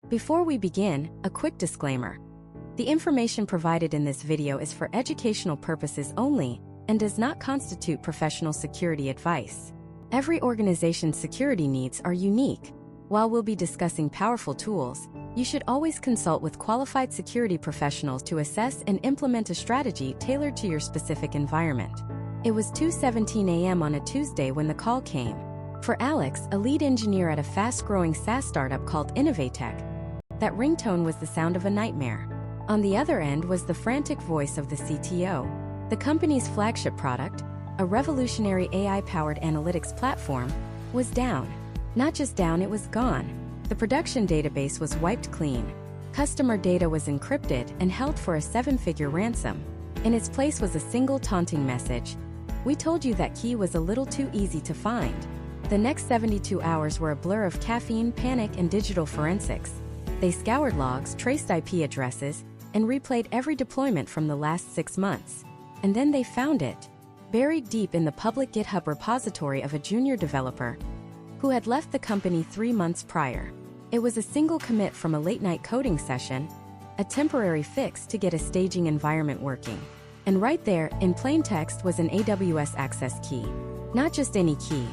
Before we begin, a quick disclaimer. The information provided in this video is for educational purposes only and does not constitute professional security advice. Every organization's security needs are unique. While we'll be discussing powerful tools, you should always consult with qualified security professionals to assess and implement a strategy tailored to your specific environment. It was 2:17 a.m. on a Tuesday when the call came. For Alex, a lead engineer at a fast-growing SaaS startup called Innovatech, that ringtone was the sound of a nightmare. On the other end was the frantic voice of the CTO. The company's flagship product, a revolutionary AI-powered analytics platform, was down. Not just down, it was gone. The production database was wiped clean. Customer data was encrypted and held for a 7-figure ransom. In its place was a single taunting message. We told you that key was a little too easy to find. The next 72 hours were a blur of caffeine, panic, and digital forensics. They scoured logs, traced IP addresses, and replayed every deployment from the last 6 months. And then they found it, buried deep in the public GitHub repository of a junior developer who had left the company 3 months prior. It was a single commit from a late-night coding session, a temporary fix to get a staging environment working. And right there, in plain text, was an AWS access key. Not just any key.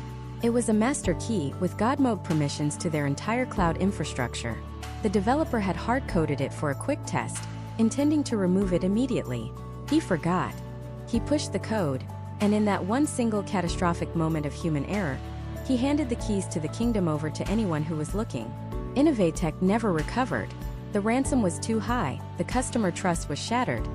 It was a master key with God mode permissions to their entire cloud infrastructure. The developer had hard-coded it for a quick test, intending to remove it immediately. He forgot. He pushed the code, and in that one single catastrophic moment of human error, he handed the keys to the kingdom over to anyone who was looking. Innovatech never recovered. The ransom was too high, the customer trust was shattered,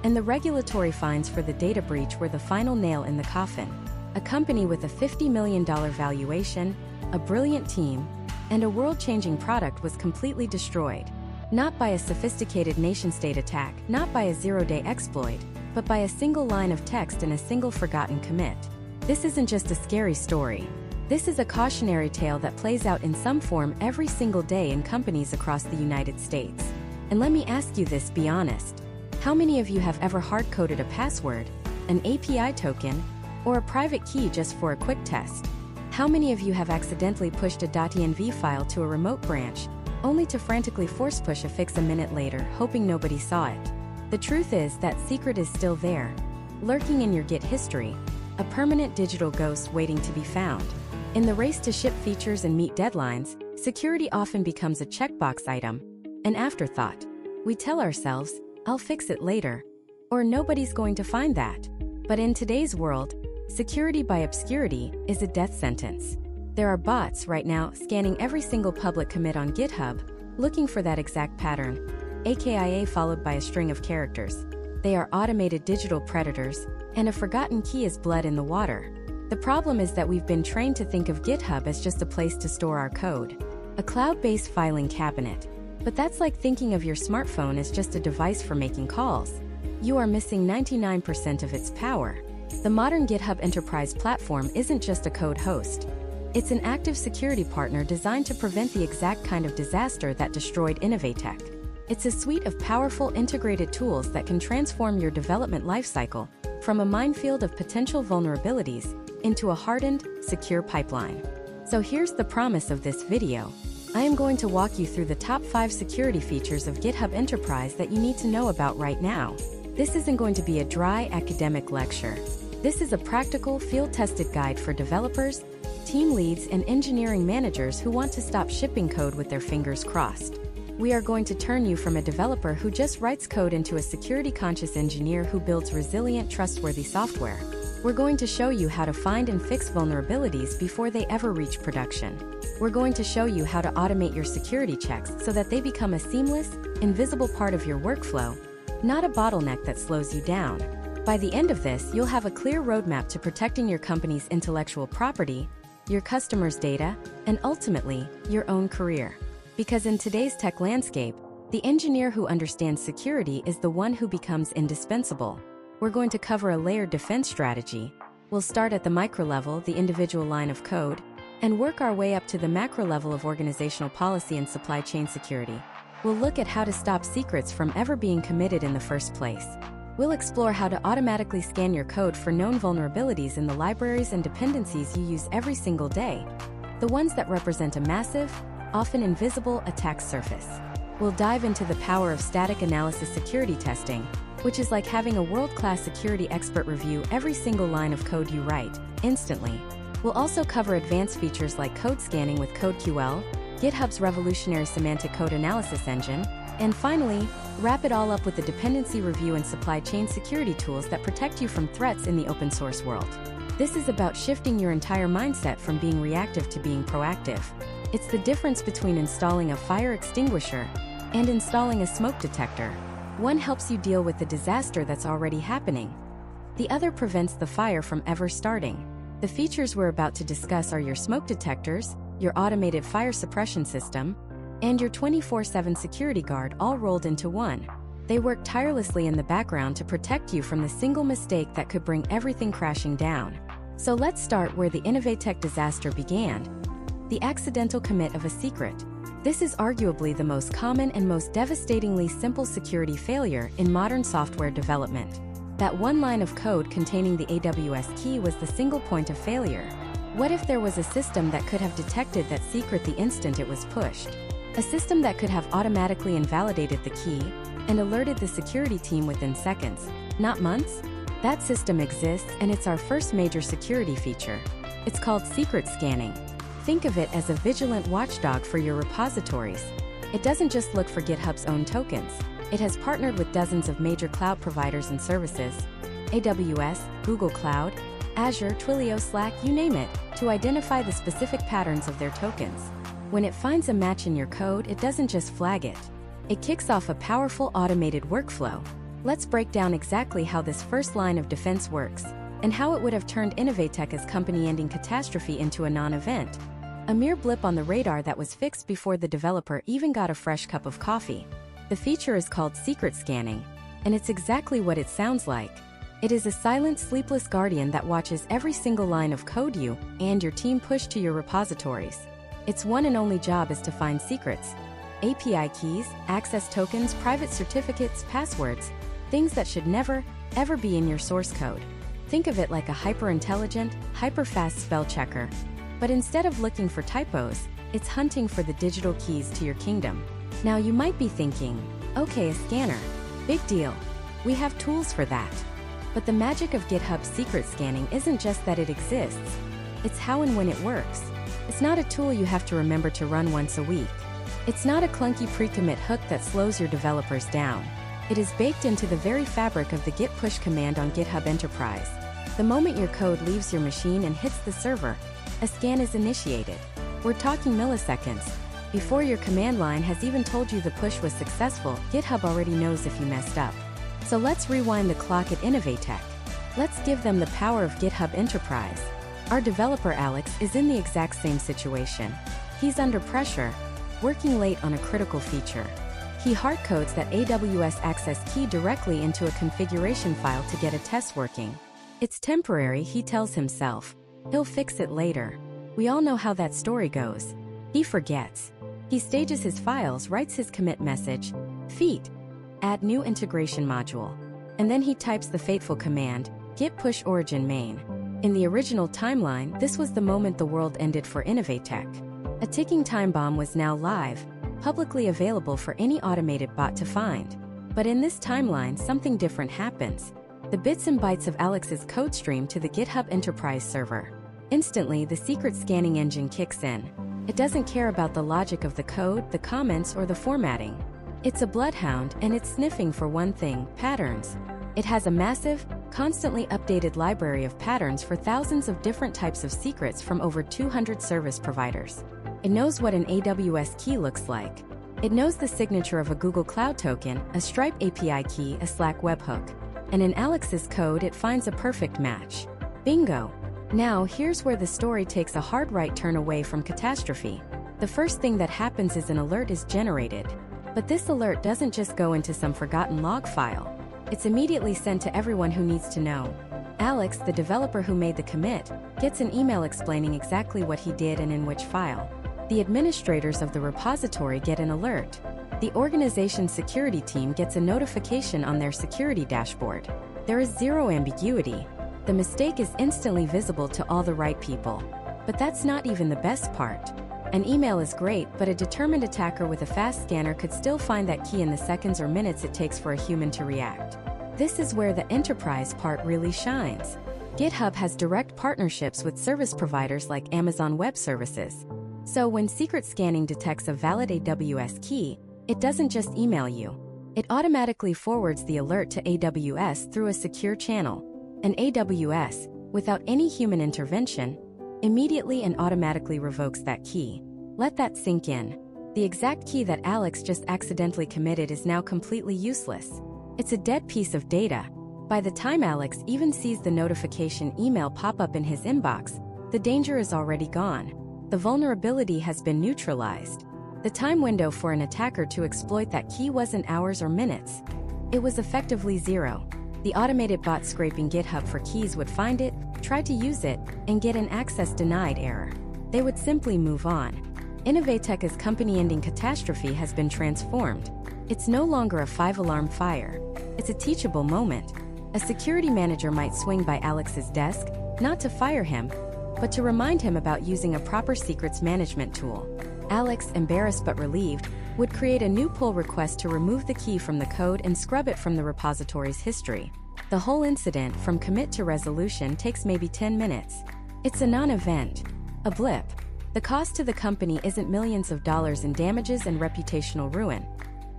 and the regulatory fines for the data breach were the final nail in the coffin. A company with a $50 million valuation, a brilliant team, and a world-changing product was completely destroyed. Not by a sophisticated nation-state attack, not by a zero-day exploit, but by a single line of text and a single forgotten commit. This isn't just a scary story. This is a cautionary tale that plays out in some form every single day in companies across the United States. And let me ask you this, be honest. How many of you have ever hard-coded a password, an API token, or a private key just for a quick test? How many of you have accidentally pushed a .env file to a remote branch, only to frantically force push a fix a minute later, hoping nobody saw it? The truth is that secret is still there, lurking in your Git history, a permanent digital ghost waiting to be found. In the race to ship features and meet deadlines, security often becomes a checkbox item, an afterthought. We tell ourselves, I'll fix it later, or nobody's going to find that. But in today's world, security by obscurity is a death sentence. There are bots right now scanning every single public commit on GitHub, looking for that exact pattern, aka followed by a string of characters. They are automated digital predators, and a forgotten key is blood in the water. The problem is that we've been trained to think of GitHub as just a place to store our code, a cloud-based filing cabinet. But that's like thinking of your smartphone as just a device for making calls. You are missing 99% of its power. The modern GitHub Enterprise platform isn't just a code host. It's an active security partner designed to prevent the exact kind of disaster that destroyed Innovatech. It's a suite of powerful integrated tools that can transform your development lifecycle from a minefield of potential vulnerabilities into a hardened, secure pipeline. So here's the promise of this video. I am going to walk you through the top 5 security features of GitHub Enterprise that you need to know about right now. This isn't going to be a dry academic lecture. This is a practical, field-tested guide for developers, team leads, and engineering managers who want to stop shipping code with their fingers crossed. We are going to turn you from a developer who just writes code into a security-conscious engineer who builds resilient, trustworthy software. We're going to show you how to find and fix vulnerabilities before they ever reach production. We're going to show you how to automate your security checks so that they become a seamless, invisible part of your workflow, not a bottleneck that slows you down. By the end of this, you'll have a clear roadmap to protecting your company's intellectual property, your customers' data, and ultimately, your own career. Because in today's tech landscape, the engineer who understands security is the one who becomes indispensable. We're going to cover a layered defense strategy. We'll start at the micro level, the individual line of code, and work our way up to the macro level of organizational policy and supply chain security. We'll look at how to stop secrets from ever being committed in the first place. We'll explore how to automatically scan your code for known vulnerabilities in the libraries and dependencies you use every single day, the ones that represent a massive, often invisible attack surface. we'll dive into the power of static analysis security testing, which is like having a world-class security expert review every single line of code you write, instantly. We'll also cover advanced features like code scanning with CodeQL, GitHub's revolutionary semantic code analysis engine, and finally, wrap it all up with the dependency review and supply chain security tools that protect you from threats in the open source world. This is about shifting your entire mindset from being reactive to being proactive. It's the difference between installing a fire extinguisher and installing a smoke detector. One helps you deal with the disaster that's already happening. The other prevents the fire from ever starting. The features we're about to discuss are your smoke detectors, your automated fire suppression system, and your 24/7 security guard all rolled into one. They work tirelessly in the background to protect you from the single mistake that could bring everything crashing down. So let's start where the Innovatech disaster began. The accidental commit of a secret. This is arguably the most common and most devastatingly simple security failure in modern software development. That one line of code containing the AWS key was the single point of failure. What if there was a system that could have detected that secret the instant it was pushed? A system that could have automatically invalidated the key and alerted the security team within seconds, not months? That system exists, and it's our first major security feature. It's called secret scanning. Think of it as a vigilant watchdog for your repositories. It doesn't just look for GitHub's own tokens. It has partnered with dozens of major cloud providers and services, AWS, Google Cloud, Azure, Twilio, Slack, you name it, to identify the specific patterns of their tokens. When it finds a match in your code, it doesn't just flag it. It kicks off a powerful automated workflow. Let's break down exactly how this first line of defense works, and how it would have turned Innovatech's company-ending catastrophe into a non-event. A mere blip on the radar that was fixed before the developer even got a fresh cup of coffee. The feature is called secret scanning, and it's exactly what it sounds like. It is a silent, sleepless guardian that watches every single line of code you and your team push to your repositories. Its one and only job is to find secrets, API keys, access tokens, private certificates, passwords, things that should never, ever be in your source code. Think of it like a hyper-intelligent, hyper-fast spell checker. But instead of looking for typos, it's hunting for the digital keys to your kingdom. Now you might be thinking, okay, a scanner, big deal. We have tools for that. But the magic of GitHub's secret scanning isn't just that it exists, it's how and when it works. It's not a tool you have to remember to run once a week. It's not a clunky pre-commit hook that slows your developers down. It is baked into the very fabric of the git push command on GitHub Enterprise. The moment your code leaves your machine and hits the server, a scan is initiated. We're talking milliseconds. Before your command line has even told you the push was successful, GitHub already knows if you messed up. So let's rewind the clock at Innovatech. Let's give them the power of GitHub Enterprise. Our developer Alex is in the exact same situation. He's under pressure, working late on a critical feature. He hardcodes that AWS access key directly into a configuration file to get a test working. It's temporary, he tells himself. He'll fix it later. We all know how that story goes. He forgets. He stages his files, writes his commit message, feat, add new integration module. And then he types the fateful command, git push origin main. In the original timeline, this was the moment the world ended for Innovatech. A ticking time bomb was now live, publicly available for any automated bot to find. But in this timeline, something different happens. The bits and bytes of Alex's code stream to the GitHub Enterprise server. Instantly, the secret scanning engine kicks in. It doesn't care about the logic of the code, the comments, or the formatting. It's a bloodhound, and it's sniffing for one thing, patterns. It has a massive, constantly updated library of patterns for thousands of different types of secrets from over 200 service providers. It knows what an AWS key looks like. It knows the signature of a Google Cloud token, a Stripe API key, a Slack webhook. And in Alex's code, it finds a perfect match. Bingo! Now, here's where the story takes a hard right turn away from catastrophe. The first thing that happens is an alert is generated. But this alert doesn't just go into some forgotten log file. It's immediately sent to everyone who needs to know. Alex, the developer who made the commit, gets an email explaining exactly what he did and in which file. The administrators of the repository get an alert. The organization's security team gets a notification on their security dashboard. There is zero ambiguity. The mistake is instantly visible to all the right people. But that's not even the best part. An email is great, but a determined attacker with a fast scanner could still find that key in the seconds or minutes it takes for a human to react. This is where the enterprise part really shines. GitHub has direct partnerships with service providers like Amazon Web Services. So when secret scanning detects a valid AWS key, it doesn't just email you. It automatically forwards the alert to AWS through a secure channel. And AWS, without any human intervention, immediately and automatically revokes that key. Let that sink in. The exact key that Alex just accidentally committed is now completely useless. It's a dead piece of data. By the time Alex even sees the notification email pop up in his inbox, the danger is already gone. The vulnerability has been neutralized. The time window for an attacker to exploit that key wasn't hours or minutes. It was effectively zero. The automated bot scraping GitHub for keys would find it, try to use it, and get an access denied error. They would simply move on. Innovatech's company-ending catastrophe has been transformed. It's no longer a 5-alarm fire. It's a teachable moment. A security manager might swing by Alex's desk, not to fire him, but to remind him about using a proper secrets management tool. Alex, embarrassed but relieved, would create a new pull request to remove the key from the code and scrub it from the repository's history. The whole incident, from commit to resolution, takes maybe 10 minutes. It's a non-event, a blip. The cost to the company isn't millions of dollars in damages and reputational ruin.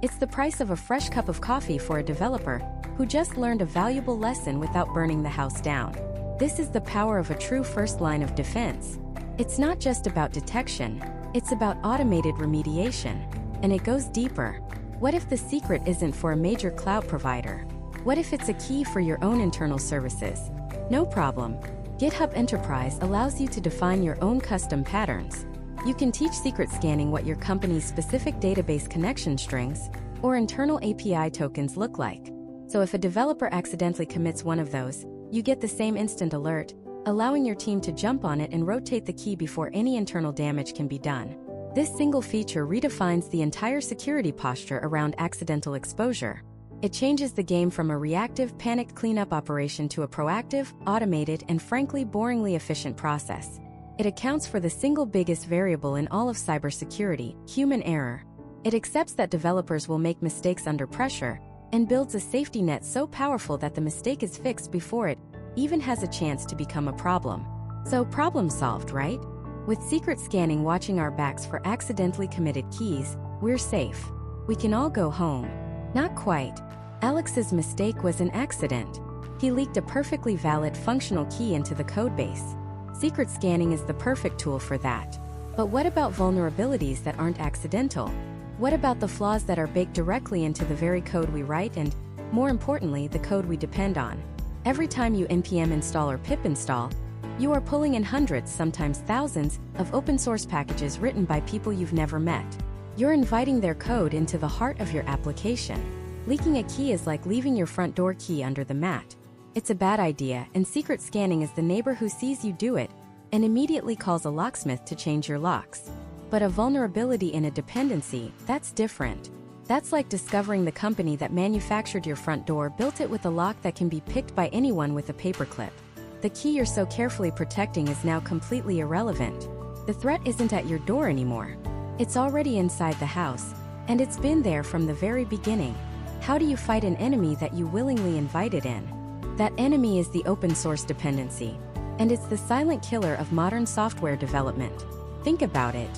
It's the price of a fresh cup of coffee for a developer who just learned a valuable lesson without burning the house down. This is the power of a true first line of defense. It's not just about detection, it's about automated remediation. And it goes deeper. What if the secret isn't for a major cloud provider? What if it's a key for your own internal services? No problem. GitHub Enterprise allows you to define your own custom patterns. You can teach secret scanning what your company's specific database connection strings or internal API tokens look like. So if a developer accidentally commits one of those, you get the same instant alert, allowing your team to jump on it and rotate the key before any internal damage can be done. This single feature redefines the entire security posture around accidental exposure. It changes the game from a reactive, panicked cleanup operation to a proactive, automated, and frankly boringly efficient process. It accounts for the single biggest variable in all of cybersecurity, human error. It accepts that developers will make mistakes under pressure, and builds a safety net so powerful that the mistake is fixed before it even has a chance to become a problem. So problem solved, right? With secret scanning watching our backs for accidentally committed keys, we're safe. We can all go home. Not quite. Alex's mistake was an accident. He leaked a perfectly valid functional key into the codebase. Secret scanning is the perfect tool for that. But what about vulnerabilities that aren't accidental? What about the flaws that are baked directly into the very code we write and, more importantly, the code we depend on? Every time you npm install or pip install, you are pulling in hundreds, sometimes thousands, of open source packages written by people you've never met. You're inviting their code into the heart of your application. Leaking a key is like leaving your front door key under the mat. It's a bad idea, and secret scanning is the neighbor who sees you do it and immediately calls a locksmith to change your locks. But a vulnerability in a dependency, that's different. That's like discovering the company that manufactured your front door built it with a lock that can be picked by anyone with a paperclip. The key you're so carefully protecting is now completely irrelevant. The threat isn't at your door anymore. It's already inside the house, and it's been there from the very beginning. How do you fight an enemy that you willingly invited in? That enemy is the open source dependency, and it's the silent killer of modern software development. Think about it.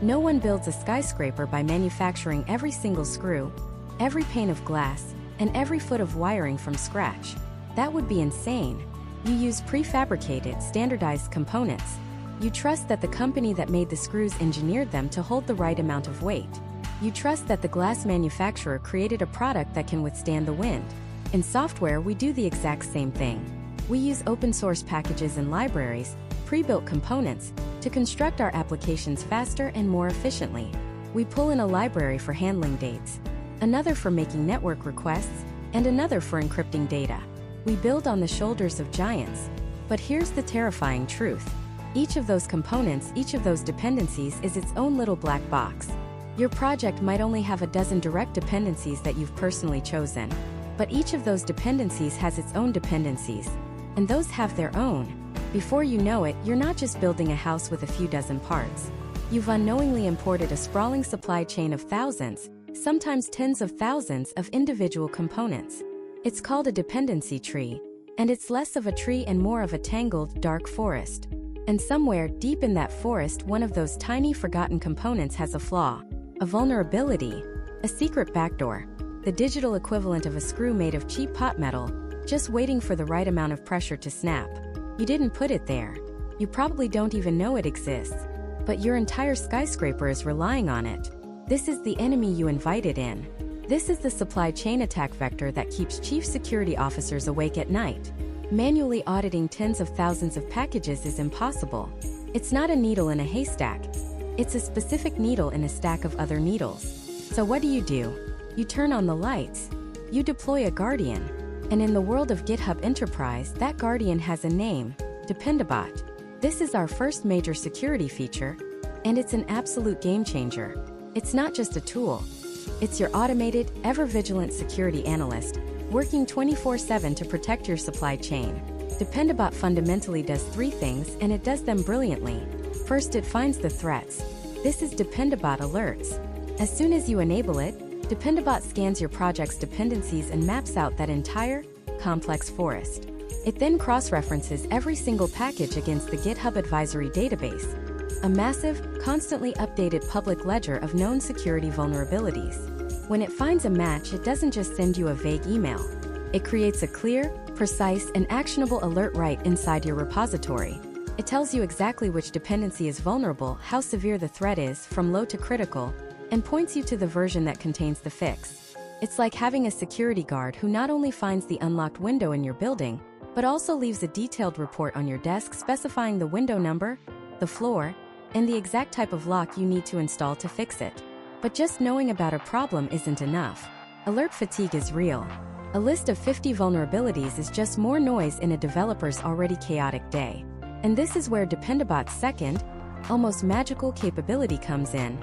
No one builds a skyscraper by manufacturing every single screw, every pane of glass, and every foot of wiring from scratch. That would be insane. You use prefabricated, standardized components. You trust that the company that made the screws engineered them to hold the right amount of weight. You trust that the glass manufacturer created a product that can withstand the wind. In software, we do the exact same thing. We use open source packages and libraries, pre-built components, to construct our applications faster and more efficiently. We pull in a library for handling dates, another for making network requests, and another for encrypting data. We build on the shoulders of giants. But here's the terrifying truth. Each of those components, each of those dependencies is its own little black box. Your project might only have a dozen direct dependencies that you've personally chosen, but each of those dependencies has its own dependencies, and those have their own. Before you know it, you're not just building a house with a few dozen parts. You've unknowingly imported a sprawling supply chain of thousands, sometimes tens of thousands of individual components. It's called a dependency tree, and it's less of a tree and more of a tangled, dark forest. And somewhere deep in that forest, one of those tiny forgotten components has a flaw, a vulnerability, a secret backdoor, the digital equivalent of a screw made of cheap pot metal, just waiting for the right amount of pressure to snap. You didn't put it there. You probably don't even know it exists, but your entire skyscraper is relying on it. This is the enemy you invited in. This is the supply chain attack vector that keeps chief security officers awake at night. Manually auditing tens of thousands of packages is impossible. It's not a needle in a haystack. It's a specific needle in a stack of other needles. So what do? You turn on the lights. You deploy a guardian. And in the world of GitHub Enterprise, that guardian has a name, Dependabot. This is our first major security feature, and it's an absolute game changer. It's not just a tool. It's your automated, ever-vigilant security analyst, working 24/7 to protect your supply chain. Dependabot fundamentally does three things, and it does them brilliantly. First, it finds the threats. This is Dependabot Alerts. As soon as you enable it, Dependabot scans your project's dependencies and maps out that entire, complex forest. It then cross-references every single package against the GitHub Advisory Database, a massive, constantly updated public ledger of known security vulnerabilities. When it finds a match, it doesn't just send you a vague email. It creates a clear, precise, and actionable alert right inside your repository. It tells you exactly which dependency is vulnerable, how severe the threat is, from low to critical, and points you to the version that contains the fix. It's like having a security guard who not only finds the unlocked window in your building, but also leaves a detailed report on your desk specifying the window number, the floor, and the exact type of lock you need to install to fix it. But just knowing about a problem isn't enough. Alert fatigue is real. A list of 50 vulnerabilities is just more noise in a developer's already chaotic day. And this is where Dependabot's second, almost magical capability comes in.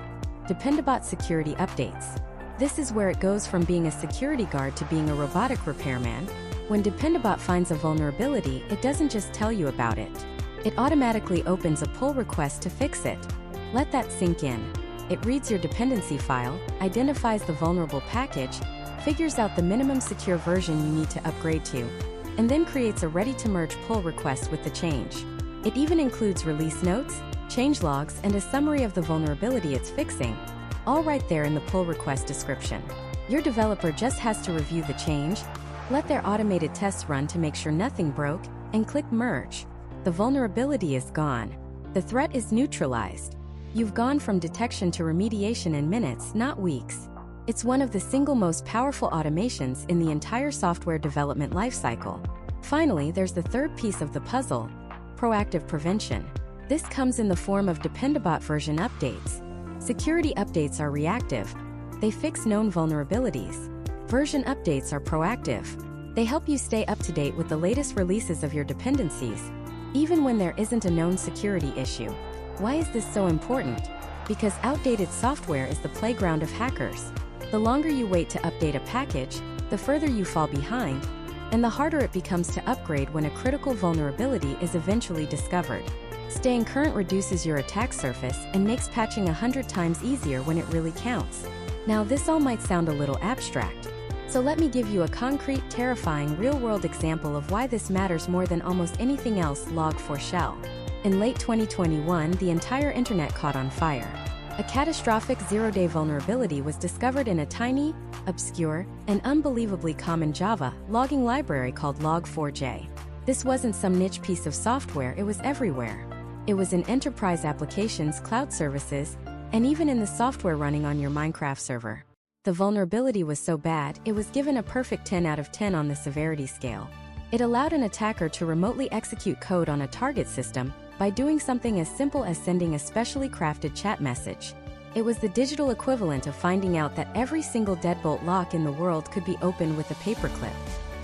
Dependabot Security Updates. This is where it goes from being a security guard to being a robotic repairman. When Dependabot finds a vulnerability, it doesn't just tell you about it. It automatically opens a pull request to fix it. Let that sink in. It reads your dependency file, identifies the vulnerable package, figures out the minimum secure version you need to upgrade to, and then creates a ready-to-merge pull request with the change. It even includes release notes, change logs, and a summary of the vulnerability it's fixing, all right there in the pull request description. Your developer just has to review the change, let their automated tests run to make sure nothing broke, and click merge. The vulnerability is gone. The threat is neutralized. You've gone from detection to remediation in minutes, not weeks. It's one of the single most powerful automations in the entire software development lifecycle. Finally, there's the third piece of the puzzle, proactive prevention. This comes in the form of Dependabot version updates. Security updates are reactive. They fix known vulnerabilities. Version updates are proactive. They help you stay up to date with the latest releases of your dependencies, even when there isn't a known security issue. Why is this so important? Because outdated software is the playground of hackers. The longer you wait to update a package, the further you fall behind, and the harder it becomes to upgrade when a critical vulnerability is eventually discovered. Staying current reduces your attack surface and makes patching 100 times easier when it really counts. Now, this all might sound a little abstract, so let me give you a concrete, terrifying, real-world example of why this matters more than almost anything else. Log4Shell. In late 2021, the entire internet caught on fire. A catastrophic zero-day vulnerability was discovered in a tiny, obscure, and unbelievably common Java logging library called Log4j. This wasn't some niche piece of software, it was everywhere. It was in enterprise applications, cloud services, and even in the software running on your Minecraft server. The vulnerability was so bad, it was given a perfect 10 out of 10 on the severity scale. It allowed an attacker to remotely execute code on a target system by doing something as simple as sending a specially crafted chat message. It was the digital equivalent of finding out that every single deadbolt lock in the world could be opened with a paperclip.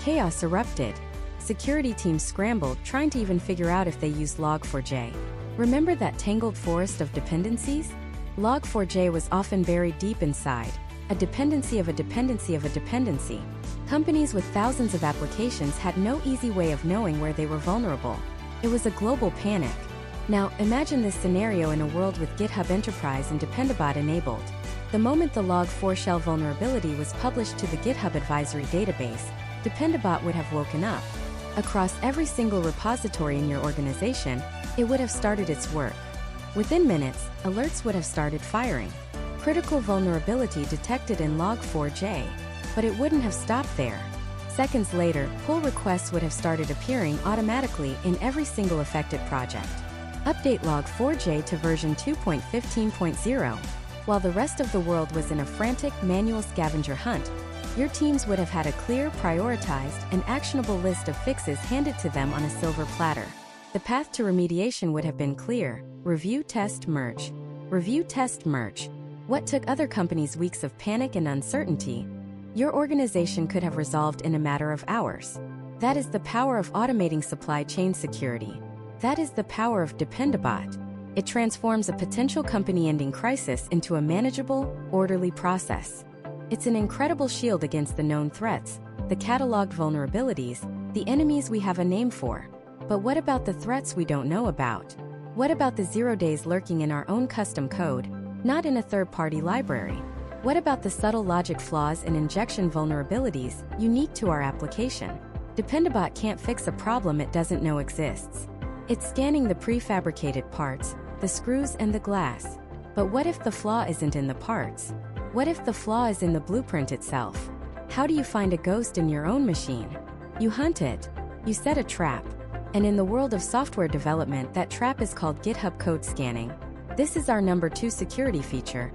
Chaos erupted. Security teams scrambled, trying to even figure out if they used Log4j. Remember that tangled forest of dependencies? Log4j was often buried deep inside, a dependency of a dependency of a dependency. Companies with thousands of applications had no easy way of knowing where they were vulnerable. It was a global panic. Now, imagine this scenario in a world with GitHub Enterprise and Dependabot enabled. The moment the log4 shell vulnerability was published to the GitHub advisory database, Dependabot would have woken up. Across every single repository in your organization, it would have started its work. Within minutes, alerts would have started firing. Critical vulnerability detected in log4j. But it wouldn't have stopped there. Seconds later, pull requests would have started appearing automatically in every single affected project. Update log4j to version 2.15.0. While the rest of the world was in a frantic manual scavenger hunt, your teams would have had a clear, prioritized, and actionable list of fixes handed to them on a silver platter. The path to remediation would have been clear: review, test, merge. Review, test, merge. What took other companies weeks of panic and uncertainty, your organization could have resolved in a matter of hours. That is the power of automating supply chain security. That is the power of Dependabot. It transforms a potential company-ending crisis into a manageable, orderly process. It's an incredible shield against the known threats, the cataloged vulnerabilities, the enemies we have a name for. But what about the threats we don't know about? What about the 0 days lurking in our own custom code, not in a third-party library? What about the subtle logic flaws and injection vulnerabilities unique to our application? Dependabot can't fix a problem it doesn't know exists. It's scanning the prefabricated parts, the screws and the glass. But what if the flaw isn't in the parts? What if the flaw is in the blueprint itself? How do you find a ghost in your own machine? You hunt it. You set a trap. And in the world of software development, that trap is called GitHub code scanning. This is our number 2 security feature.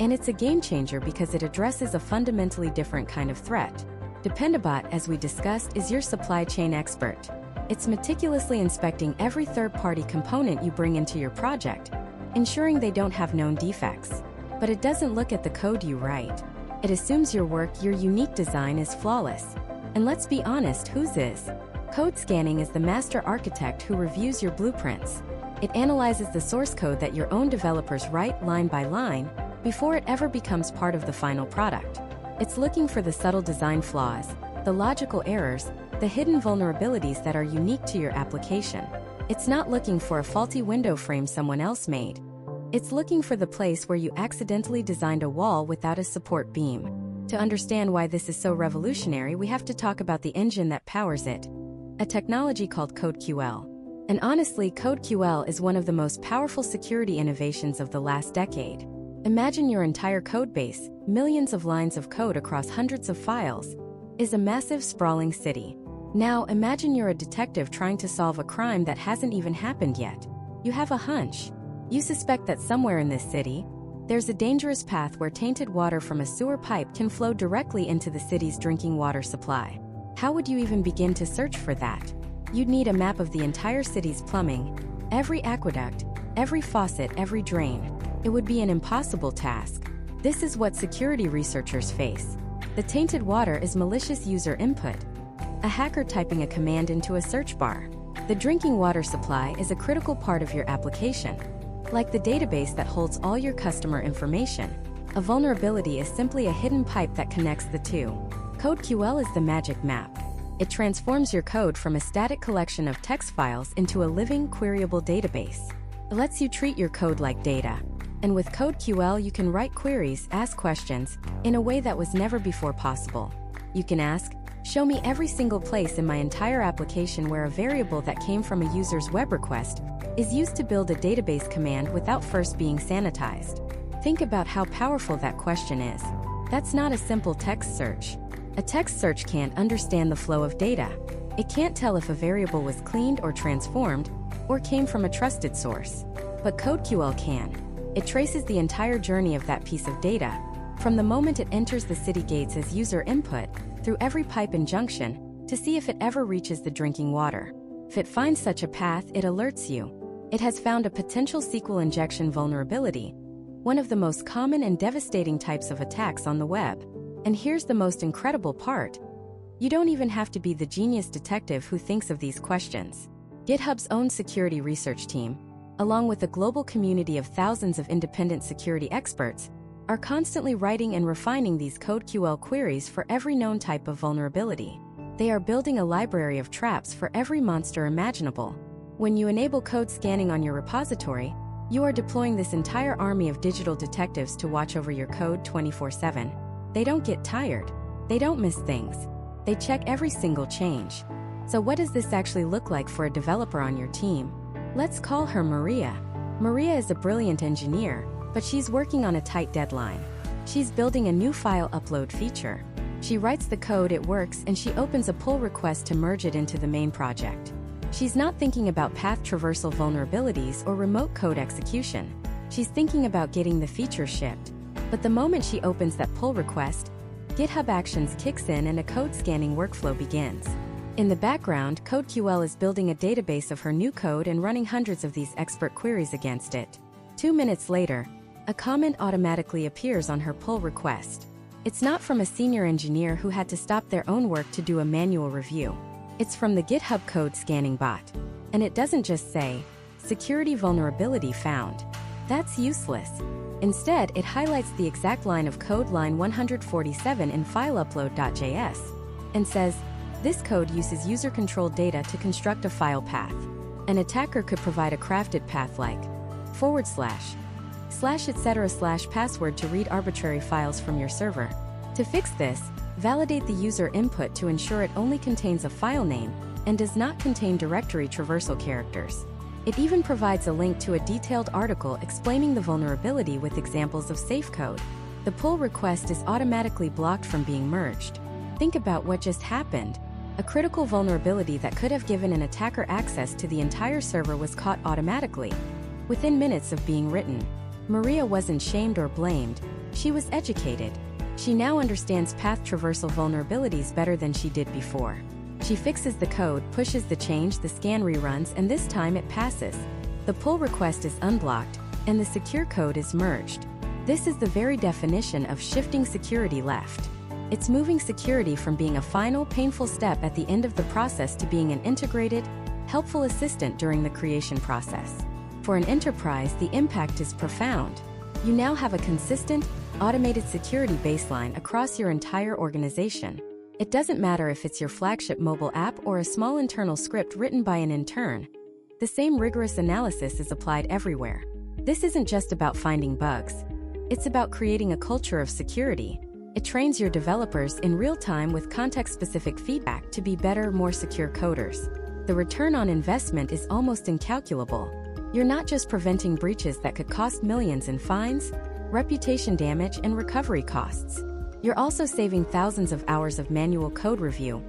And it's a game changer because it addresses a fundamentally different kind of threat. Dependabot, as we discussed, is your supply chain expert. It's meticulously inspecting every third-party component you bring into your project, ensuring they don't have known defects. But it doesn't look at the code you write. It assumes your work, your unique design is flawless. And let's be honest, whose is? Code scanning is the master architect who reviews your blueprints. It analyzes the source code that your own developers write line by line before it ever becomes part of the final product. It's looking for the subtle design flaws, the logical errors, the hidden vulnerabilities that are unique to your application. It's not looking for a faulty window frame someone else made. It's looking for the place where you accidentally designed a wall without a support beam. To understand why this is so revolutionary, we have to talk about the engine that powers it, a technology called CodeQL. And honestly, CodeQL is one of the most powerful security innovations of the last decade. Imagine your entire codebase, millions of lines of code across hundreds of files, is a massive sprawling city. Now imagine you're a detective trying to solve a crime that hasn't even happened yet. You have a hunch. You suspect that somewhere in this city, there's a dangerous path where tainted water from a sewer pipe can flow directly into the city's drinking water supply. How would you even begin to search for that? You'd need a map of the entire city's plumbing, every aqueduct, every faucet, every drain. It would be an impossible task. This is what security researchers face. The tainted water is malicious user input, a hacker typing a command into a search bar. The drinking water supply is a critical part of your application. Like the database that holds all your customer information, a vulnerability is simply a hidden pipe that connects the two. CodeQL is the magic map. It transforms your code from a static collection of text files into a living, queryable database. It lets you treat your code like data. And with CodeQL, you can write queries, ask questions, in a way that was never before possible. You can ask, show me every single place in my entire application where a variable that came from a user's web request is used to build a database command without first being sanitized. Think about how powerful that question is. That's not a simple text search. A text search can't understand the flow of data. It can't tell if a variable was cleaned or transformed, or came from a trusted source. But CodeQL can. It traces the entire journey of that piece of data, from the moment it enters the city gates as user input, through every pipe and junction, to see if it ever reaches the drinking water. If it finds such a path, it alerts you. It has found a potential SQL injection vulnerability, one of the most common and devastating types of attacks on the web. And here's the most incredible part. You don't even have to be the genius detective who thinks of these questions. GitHub's own security research team, along with a global community of thousands of independent security experts, are constantly writing and refining these CodeQL queries for every known type of vulnerability. They are building a library of traps for every monster imaginable. When you enable code scanning on your repository, you are deploying this entire army of digital detectives to watch over your code 24/7. They don't get tired. They don't miss things. They check every single change. So what does this actually look like for a developer on your team? Let's call her Maria. Maria is a brilliant engineer, but she's working on a tight deadline. She's building a new file upload feature. She writes the code, it works, and she opens a pull request to merge it into the main project. She's not thinking about path traversal vulnerabilities or remote code execution. She's thinking about getting the feature shipped. But the moment she opens that pull request, GitHub Actions kicks in and a code scanning workflow begins. In the background, CodeQL is building a database of her new code and running hundreds of these expert queries against it. 2 minutes later, a comment automatically appears on her pull request. It's not from a senior engineer who had to stop their own work to do a manual review. It's from the GitHub code scanning bot. And it doesn't just say, "Security vulnerability found." That's useless. Instead, it highlights the exact line of code, line 147 in fileupload.js, and says, "This code uses user-controlled data to construct a file path." An attacker could provide a crafted path like / etc/ password to read arbitrary files from your server. To fix this, validate the user input to ensure it only contains a file name and does not contain directory traversal characters. It even provides a link to a detailed article explaining the vulnerability with examples of safe code. The pull request is automatically blocked from being merged. Think about what just happened. A critical vulnerability that could have given an attacker access to the entire server was caught automatically, within minutes of being written. Maria wasn't shamed or blamed. She was educated. She now understands path traversal vulnerabilities better than she did before. She fixes the code, pushes the change, the scan reruns, and this time it passes. The pull request is unblocked, and the secure code is merged. This is the very definition of shifting security left. It's moving security from being a final, painful step at the end of the process to being an integrated, helpful assistant during the creation process. For an enterprise, the impact is profound. You now have a consistent, automated security baseline across your entire organization. It doesn't matter if it's your flagship mobile app or a small internal script written by an intern. The same rigorous analysis is applied everywhere. This isn't just about finding bugs. It's about creating a culture of security. It trains your developers in real time with context-specific feedback to be better, more secure coders. The return on investment is almost incalculable. You're not just preventing breaches that could cost millions in fines, reputation damage, and recovery costs. You're also saving thousands of hours of manual code review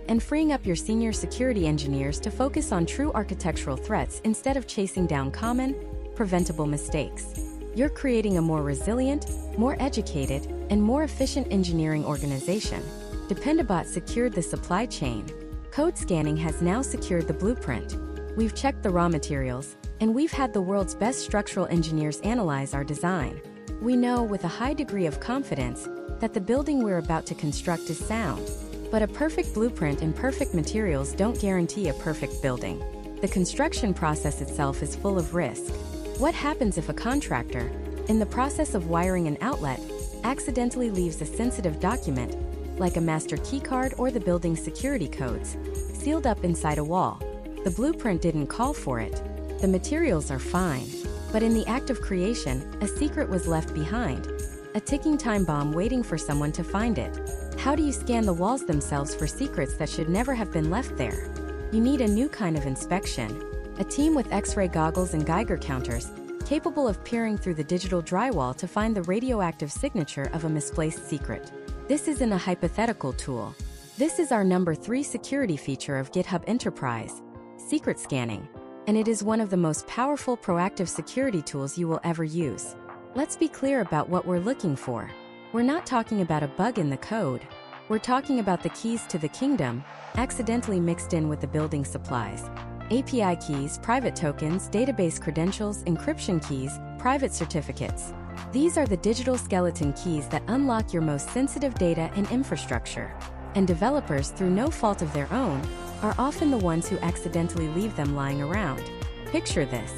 and freeing up your senior security engineers to focus on true architectural threats instead of chasing down common, preventable mistakes. You're creating a more resilient, more educated, and more efficient engineering organization. Dependabot secured the supply chain. Code scanning has now secured the blueprint. We've checked the raw materials, and we've had the world's best structural engineers analyze our design. We know with a high degree of confidence that the building we're about to construct is sound. But a perfect blueprint and perfect materials don't guarantee a perfect building. The construction process itself is full of risk. What happens if a contractor, in the process of wiring an outlet, accidentally leaves a sensitive document, like a master keycard or the building's security codes, sealed up inside a wall? The blueprint didn't call for it. The materials are fine. But in the act of creation, a secret was left behind. A ticking time bomb waiting for someone to find it. How do you scan the walls themselves for secrets that should never have been left there? You need a new kind of inspection. A team with X-ray goggles and Geiger counters, capable of peering through the digital drywall to find the radioactive signature of a misplaced secret. This isn't a hypothetical tool. This is our number 3 security feature of GitHub Enterprise, secret scanning. And it is one of the most powerful proactive security tools you will ever use. Let's be clear about what we're looking for. We're not talking about a bug in the code. We're talking about the keys to the kingdom, accidentally mixed in with the building supplies. API keys, private tokens, database credentials, encryption keys, private certificates. These are the digital skeleton keys that unlock your most sensitive data and infrastructure. And developers, through no fault of their own, are often the ones who accidentally leave them lying around. Picture this.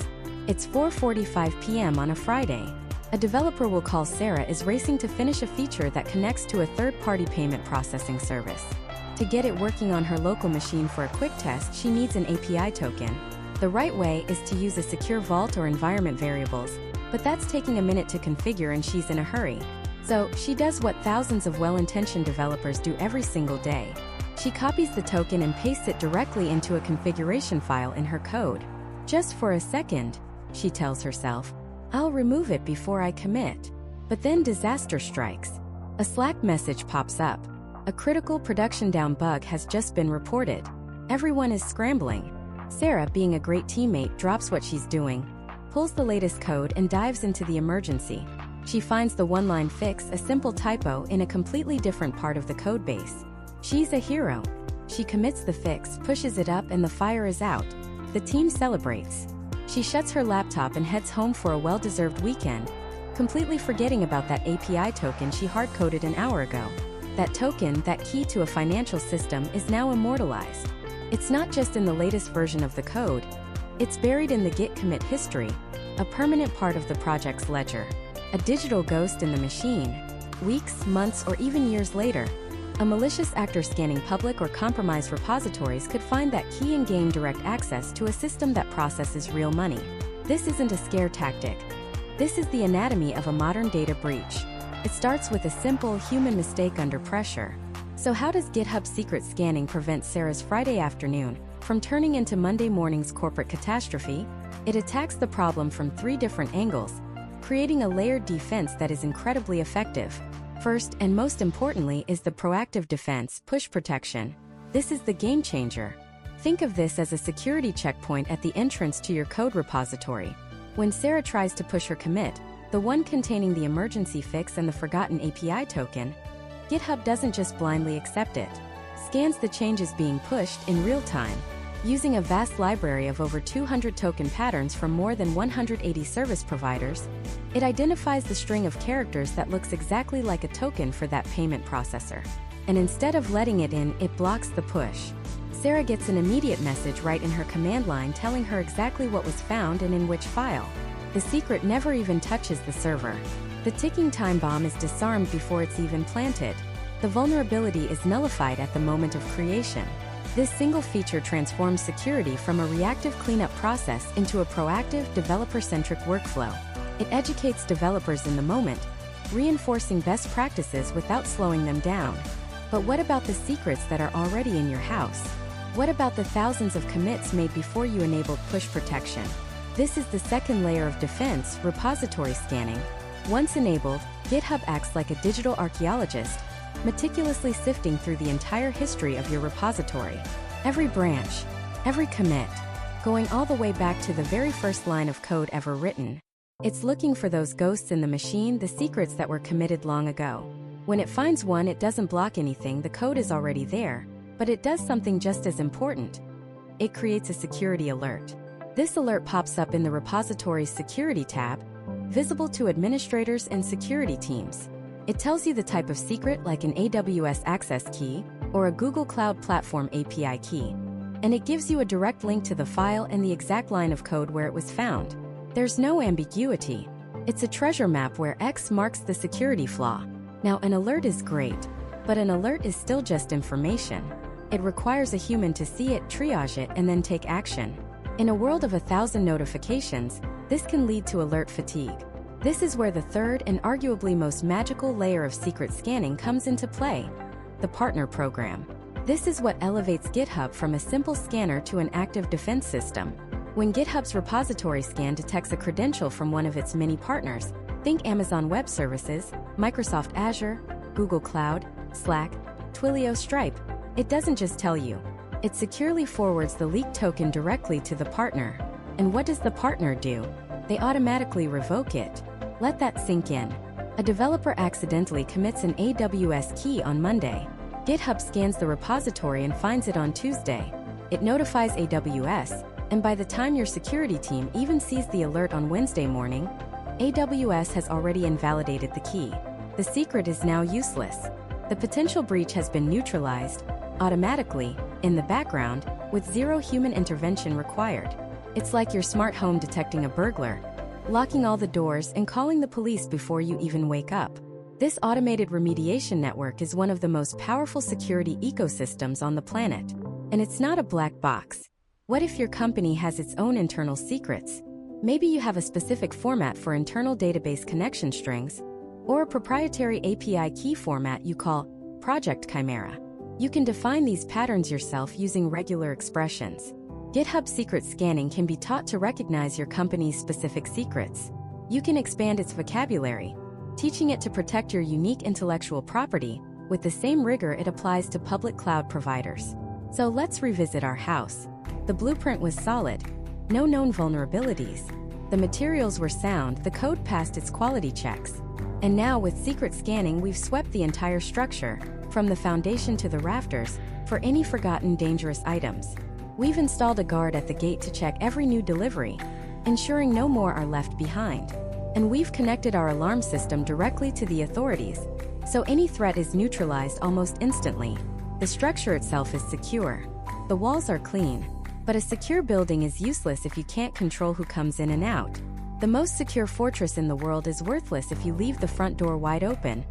It's 4:45 p.m. on a Friday. A developer we'll call Sarah is racing to finish a feature that connects to a third-party payment processing service. To get it working on her local machine for a quick test, she needs an API token. The right way is to use a secure vault or environment variables, but that's taking a minute to configure and she's in a hurry. So, she does what thousands of well-intentioned developers do every single day. She copies the token and pastes it directly into a configuration file in her code. Just for a second, she tells herself, I'll remove it before I commit. But then disaster strikes. A Slack message pops up. A critical production down bug has just been reported. Everyone is scrambling. Sarah, being a great teammate, drops what she's doing, pulls the latest code and dives into the emergency. She finds the one-line fix, a simple typo in a completely different part of the codebase. She's a hero. She commits the fix, pushes it up, and the fire is out. The team celebrates. She shuts her laptop and heads home for a well-deserved weekend, completely forgetting about that API token she hard-coded an hour ago. That token, that key to a financial system, is now immortalized. It's not just in the latest version of the code, it's buried in the Git commit history, a permanent part of the project's ledger. A digital ghost in the machine. Weeks, months, or even years later, a malicious actor scanning public or compromised repositories could find that key and gain direct access to a system that processes real money. This isn't a scare tactic. This is the anatomy of a modern data breach. It starts with a simple human mistake under pressure. So how does GitHub secret scanning prevent Sarah's Friday afternoon from turning into Monday morning's corporate catastrophe? It attacks the problem from 3 different angles, creating a layered defense that is incredibly effective. First, and most importantly, is the proactive defense, push protection. This is the game changer. Think of this as a security checkpoint at the entrance to your code repository. When Sarah tries to push her commit, the one containing the emergency fix and the forgotten API token, GitHub doesn't just blindly accept it. Scans the changes being pushed in real time. Using a vast library of over 200 token patterns from more than 180 service providers, it identifies the string of characters that looks exactly like a token for that payment processor. And instead of letting it in, it blocks the push. Sarah gets an immediate message right in her command line telling her exactly what was found and in which file. The secret never even touches the server. The ticking time bomb is disarmed before it's even planted. The vulnerability is nullified at the moment of creation. This single feature transforms security from a reactive cleanup process into a proactive, developer-centric workflow. It educates developers in the moment, reinforcing best practices without slowing them down. But what about the secrets that are already in your house? What about the thousands of commits made before you enabled push protection? This is the second layer of defense, repository scanning. Once enabled, GitHub acts like a digital archaeologist, meticulously sifting through the entire history of your repository. Every branch, every commit, going all the way back to the very first line of code ever written. It's looking for those ghosts in the machine, the secrets that were committed long ago. When it finds one, it doesn't block anything, the code is already there, but it does something just as important. It creates a security alert. This alert pops up in the repository's security tab, visible to administrators and security teams. It tells you the type of secret, like an AWS access key or a Google Cloud Platform API key. And it gives you a direct link to the file and the exact line of code where it was found. There's no ambiguity. It's a treasure map where X marks the security flaw. Now, an alert is great, but an alert is still just information. It requires a human to see it, triage it, and then take action. In a world of 1,000 notifications, this can lead to alert fatigue. This is where the third and arguably most magical layer of secret scanning comes into play: the partner program. This is what elevates GitHub from a simple scanner to an active defense system. When GitHub's repository scan detects a credential from one of its many partners, think Amazon Web Services, Microsoft Azure, Google Cloud, Slack, Twilio, Stripe, it doesn't just tell you. It securely forwards the leaked token directly to the partner. And what does the partner do? They automatically revoke it. Let that sink in. A developer accidentally commits an AWS key on Monday. GitHub scans the repository and finds it on Tuesday. It notifies AWS, and by the time your security team even sees the alert on Wednesday morning, AWS has already invalidated the key. The secret is now useless. The potential breach has been neutralized, automatically, in the background, with zero human intervention required. It's like your smart home detecting a burglar, locking all the doors and calling the police before you even wake up. This automated remediation network is one of the most powerful security ecosystems on the planet. And it's not a black box. What if your company has its own internal secrets? Maybe you have a specific format for internal database connection strings, or a proprietary API key format you call Project Chimera. You can define these patterns yourself using regular expressions. GitHub secret scanning can be taught to recognize your company's specific secrets. You can expand its vocabulary, teaching it to protect your unique intellectual property with the same rigor it applies to public cloud providers. So let's revisit our house. The blueprint was solid. No known vulnerabilities. The materials were sound, the code passed its quality checks. And now with secret scanning, we've swept the entire structure, from the foundation to the rafters, for any forgotten dangerous items. We've installed a guard at the gate to check every new delivery, ensuring no more are left behind. And we've connected our alarm system directly to the authorities, so any threat is neutralized almost instantly. The structure itself is secure. The walls are clean. But a secure building is useless if you can't control who comes in and out. The most secure fortress in the world is worthless if you leave the front door wide open,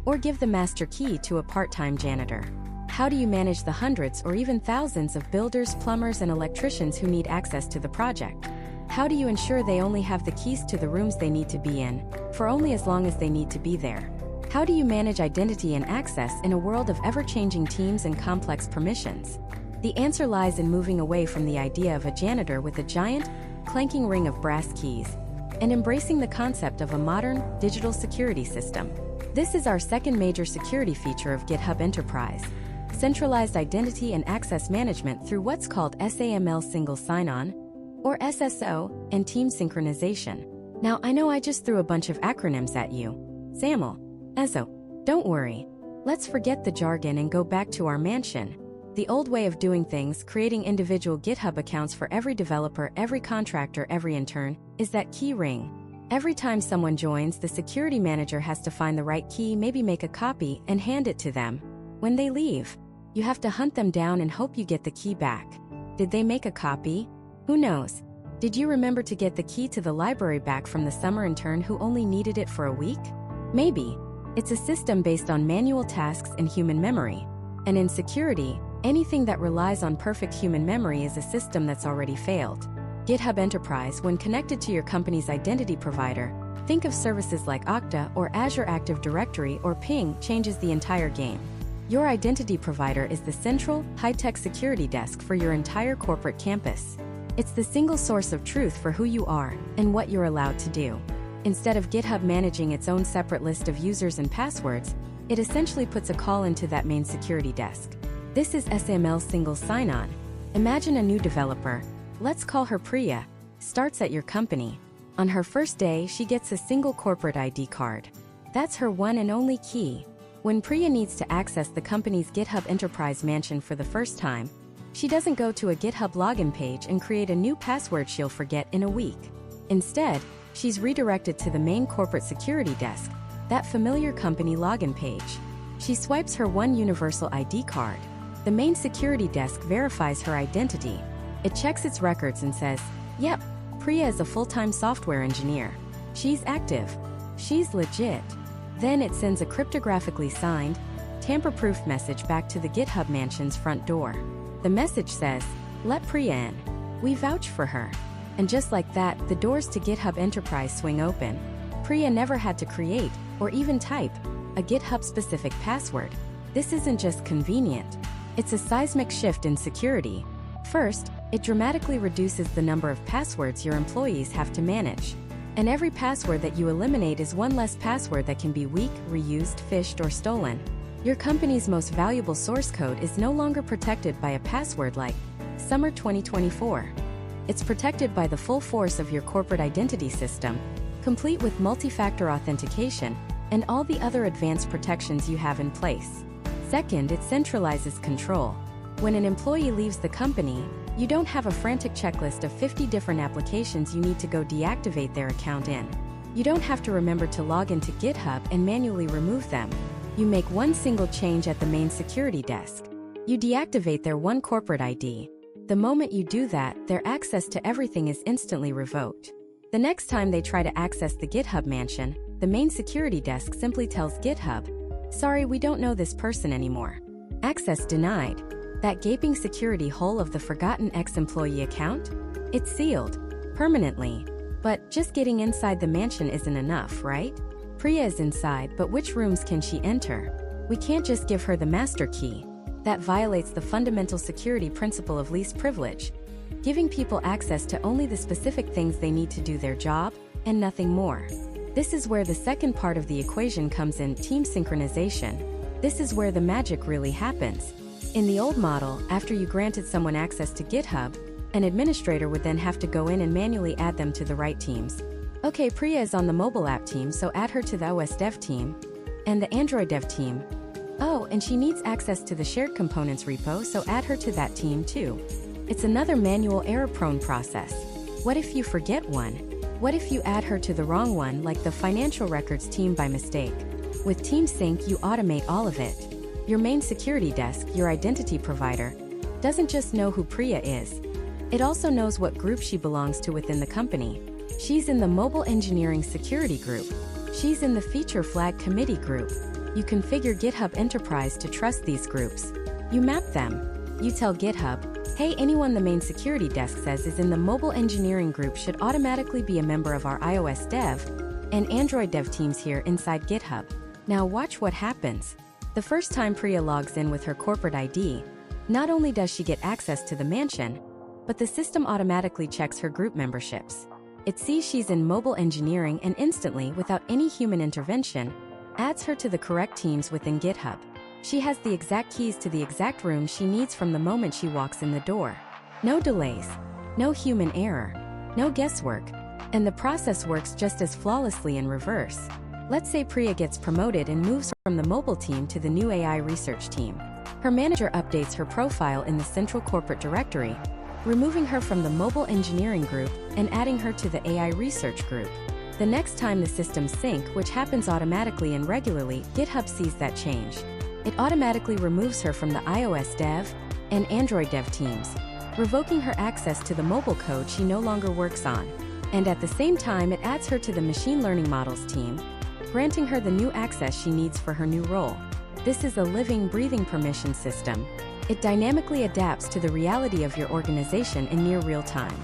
or give the master key to a part-time janitor. How do you manage the hundreds or even thousands of builders, plumbers, and electricians who need access to the project? How do you ensure they only have the keys to the rooms they need to be in, for only as long as they need to be there? How do you manage identity and access in a world of ever-changing teams and complex permissions? The answer lies in moving away from the idea of a janitor with a giant, clanking ring of brass keys, and embracing the concept of a modern, digital security system. This is our second major security feature of GitHub Enterprise: centralized identity and access management through what's called SAML single sign-on, or SSO, and team synchronization. Now, I know I just threw a bunch of acronyms at you. SAML, ESO. Don't worry. Let's forget the jargon and go back to our mansion. The old way of doing things, creating individual GitHub accounts for every developer, every contractor, every intern, is that key ring. Every time someone joins, the security manager has to find the right key, maybe make a copy, and hand it to them. When they leave, you have to hunt them down and hope you get the key back. Did they make a copy? Who knows? Did you remember to get the key to the library back from the summer intern who only needed it for a week? Maybe. It's a system based on manual tasks and human memory. And in security, anything that relies on perfect human memory is a system that's already failed. GitHub Enterprise, when connected to your company's identity provider, think of services like Okta or Azure Active Directory or Ping, changes the entire game. Your identity provider is the central, high-tech security desk for your entire corporate campus. It's the single source of truth for who you are and what you're allowed to do. Instead of GitHub managing its own separate list of users and passwords, it essentially puts a call into that main security desk. This is SAML single sign-on. Imagine a new developer, let's call her Priya, starts at your company. On her first day, she gets a single corporate ID card. That's her one and only key. When Priya needs to access the company's GitHub Enterprise mansion for the first time, she doesn't go to a GitHub login page and create a new password she'll forget in a week. Instead, she's redirected to the main corporate security desk, that familiar company login page. She swipes her one universal ID card. The main security desk verifies her identity. It checks its records and says, yep, Priya is a full-time software engineer. She's active. She's legit. Then it sends a cryptographically signed, tamper-proof message back to the GitHub mansion's front door. The message says, let Priya in. We vouch for her. And just like that, the doors to GitHub Enterprise swing open. Priya never had to create, or even type, a GitHub-specific password. This isn't just convenient. It's a seismic shift in security. First, it dramatically reduces the number of passwords your employees have to manage. And every password that you eliminate is one less password that can be weak, reused, phished, or stolen. Your company's most valuable source code is no longer protected by a password like Summer 2024. It's protected by the full force of your corporate identity system, complete with multi-factor authentication and all the other advanced protections you have in place. Second, it centralizes control. When an employee leaves the company, you don't have a frantic checklist of 50 different applications you need to go deactivate their account in. You don't have to remember to log into GitHub and manually remove them. You make one single change at the main security desk. You deactivate their one corporate ID. The moment you do that, their access to everything is instantly revoked. The next time they try to access the GitHub mansion, the main security desk simply tells GitHub, sorry, we don't know this person anymore. Access denied. That gaping security hole of the forgotten ex-employee account? It's sealed. Permanently. But just getting inside the mansion isn't enough, right? Priya is inside, but which rooms can she enter? We can't just give her the master key. That violates the fundamental security principle of least privilege, giving people access to only the specific things they need to do their job, and nothing more. This is where the second part of the equation comes in: team synchronization. This is where the magic really happens. In the old model, after you granted someone access to GitHub, an administrator would then have to go in and manually add them to the right teams. Okay, Priya is on the mobile app team, so add her to the OS dev team and the Android dev team. Oh, and she needs access to the shared components repo, so add her to that team too. It's another manual error-prone process. What if you forget one? What if you add her to the wrong one, like the financial records team by mistake? With Team Sync, you automate all of it. Your main security desk, your identity provider, doesn't just know who Priya is. It also knows what group she belongs to within the company. She's in the Mobile Engineering Security Group. She's in the Feature Flag Committee Group. You configure GitHub Enterprise to trust these groups. You map them. You tell GitHub, hey, anyone the main security desk says is in the Mobile Engineering Group should automatically be a member of our iOS Dev and Android Dev teams here inside GitHub. Now watch what happens. The first time Priya logs in with her corporate ID, not only does she get access to the mansion, but the system automatically checks her group memberships. It sees she's in mobile engineering and instantly, without any human intervention, adds her to the correct teams within GitHub. She has the exact keys to the exact room she needs from the moment she walks in the door. No delays, no human error, no guesswork, and the process works just as flawlessly in reverse. Let's say Priya gets promoted and moves from the mobile team to the new AI research team. Her manager updates her profile in the central corporate directory, removing her from the mobile engineering group and adding her to the AI research group. The next time the systems sync, which happens automatically and regularly, GitHub sees that change. It automatically removes her from the iOS Dev and Android Dev teams, revoking her access to the mobile code she no longer works on. And at the same time, it adds her to the machine learning models team, granting her the new access she needs for her new role. This is a living, breathing permission system. It dynamically adapts to the reality of your organization in near real time.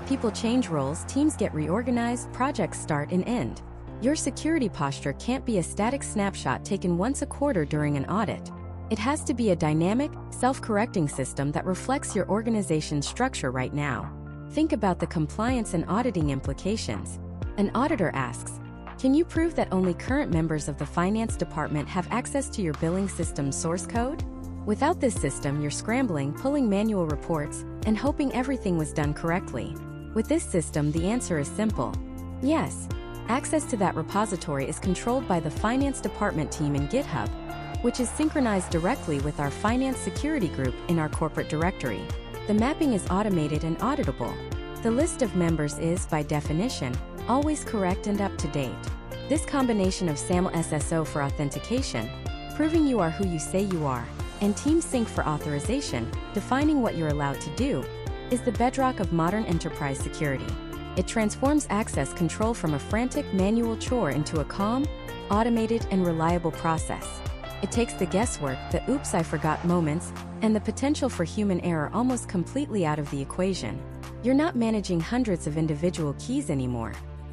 People change roles, teams get reorganized, projects start and end. Your security posture can't be a static snapshot taken once a quarter during an audit. It has to be a dynamic, self-correcting system that reflects your organization's structure right now. Think about the compliance and auditing implications. An auditor asks, can you prove that only current members of the finance department have access to your billing system's source code? Without this system, you're scrambling, pulling manual reports, and hoping everything was done correctly. With this system, the answer is simple. Yes. Access to that repository is controlled by the finance department team in GitHub, which is synchronized directly with our finance security group in our corporate directory. The mapping is automated and auditable. The list of members is, by definition, always correct and up to date. This combination of SAML SSO for authentication, proving you are who you say you are, and Team Sync for authorization, defining what you're allowed to do, is the bedrock of modern enterprise security. It transforms access control from a frantic manual chore into a calm, automated, and reliable process. It takes the guesswork, the oops I forgot moments, and the potential for human error almost completely out of the equation. You're not managing hundreds of individual keys anymore.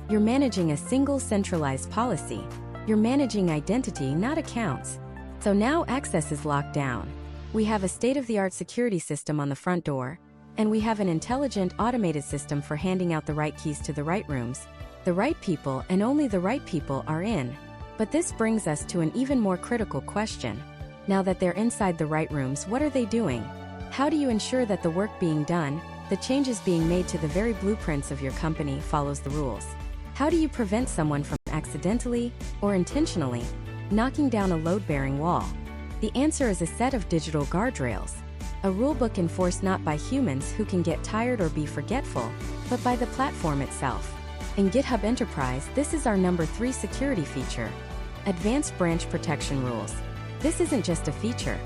You're managing a single centralized policy. You're managing identity, not accounts. So now access is locked down. We have a state-of-the-art security system on the front door, and we have an intelligent, automated system for handing out the right keys to the right rooms. The right people, and only the right people, are in. But this brings us to an even more critical question. Now that they're inside the right rooms, what are they doing? How do you ensure that the work being done, the changes being made to the very blueprints of your company, follows the rules? How do you prevent someone from accidentally, or intentionally, knocking down a load-bearing wall? The answer is a set of digital guardrails. A rulebook enforced not by humans who can get tired or be forgetful, but by the platform itself. In GitHub Enterprise, this is our number 3 security feature: Advanced Branch Protection Rules. This isn't just a feature.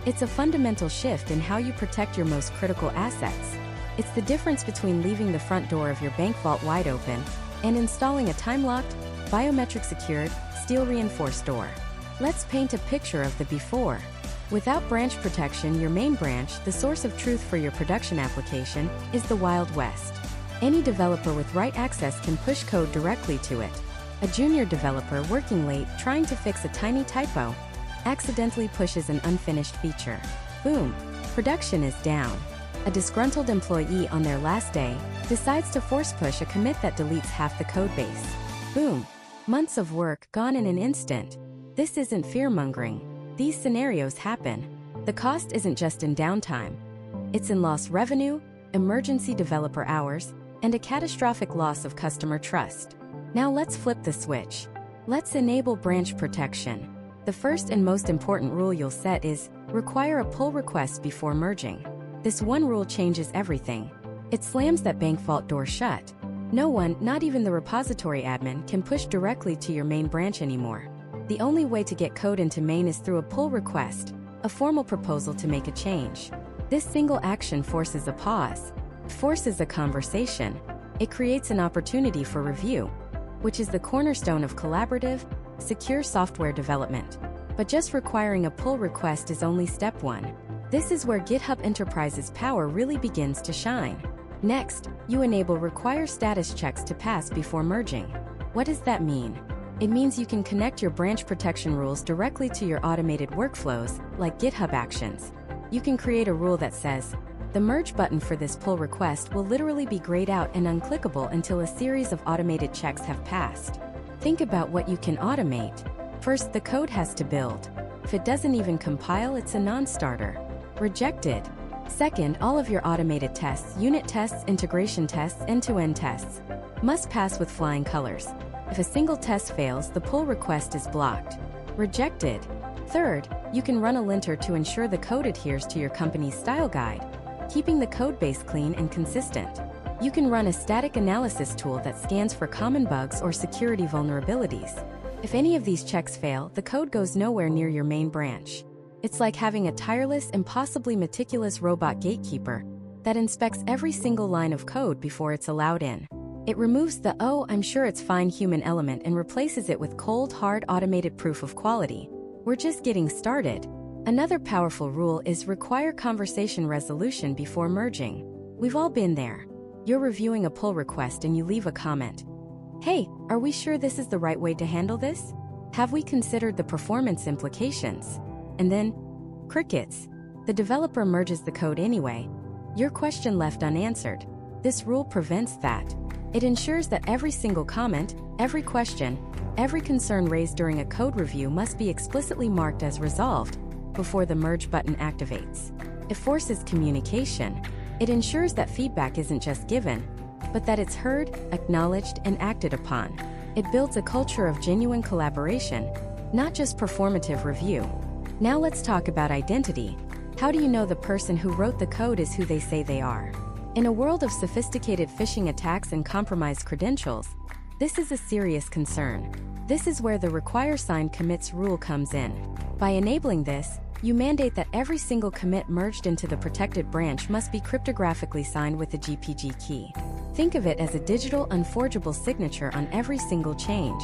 It's a fundamental shift in how you protect your most critical assets. It's the difference between leaving the front door of your bank vault wide open and installing a time-locked, biometric-secured, steel-reinforced door. Let's paint a picture of the before. Without branch protection, your main branch, the source of truth for your production application, is the Wild West. Any developer with right access can push code directly to it. A junior developer working late trying to fix a tiny typo accidentally pushes an unfinished feature. Boom! Production is down. A disgruntled employee on their last day decides to force push a commit that deletes half the codebase. Boom! Months of work gone in an instant. This isn't fear-mongering. These scenarios happen. The cost isn't just in downtime. It's in lost revenue, emergency developer hours, and a catastrophic loss of customer trust. Now let's flip the switch. Let's enable branch protection. The first and most important rule you'll set is require a pull request before merging. This one rule changes everything. It slams that bank vault door shut. No one, not even the repository admin, can push directly to your main branch anymore. The only way to get code into main is through a pull request, a formal proposal to make a change. This single action forces a pause, forces a conversation. It creates an opportunity for review, which is the cornerstone of collaborative, secure software development. But just requiring a pull request is only step one. This is where GitHub Enterprise's power really begins to shine. Next, you enable require status checks to pass before merging. What does that mean? It means you can connect your branch protection rules directly to your automated workflows, like GitHub Actions. You can create a rule that says, the merge button for this pull request will literally be grayed out and unclickable until a series of automated checks have passed. Think about what you can automate. First, the code has to build. If it doesn't even compile, it's a non-starter. Rejected. Second, all of your automated tests, unit tests, integration tests, end-to-end tests, must pass with flying colors. If a single test fails, the pull request is blocked. Rejected. Third, you can run a linter to ensure the code adheres to your company's style guide, keeping the code base clean and consistent. You can run a static analysis tool that scans for common bugs or security vulnerabilities. If any of these checks fail, the code goes nowhere near your main branch. It's like having a tireless, impossibly meticulous robot gatekeeper that inspects every single line of code before it's allowed in. It removes the "oh, I'm sure it's fine" human element and replaces it with cold, hard, automated proof of quality. We're just getting started. Another powerful rule is require conversation resolution before merging. We've all been there. You're reviewing a pull request and you leave a comment. Hey, are we sure this is the right way to handle this? Have we considered the performance implications? And then, crickets. The developer merges the code anyway. Your question left unanswered. This rule prevents that. It ensures that every single comment, every question, every concern raised during a code review must be explicitly marked as resolved before the merge button activates. It forces communication. It ensures that feedback isn't just given, but that it's heard, acknowledged, and acted upon. It builds a culture of genuine collaboration, not just performative review. Now let's talk about identity. How do you know the person who wrote the code is who they say they are? In a world of sophisticated phishing attacks and compromised credentials, this is a serious concern. This is where the require signed commits rule comes in. By enabling this, you mandate that every single commit merged into the protected branch must be cryptographically signed with a GPG key. Think of it as a digital, unforgeable signature on every single change.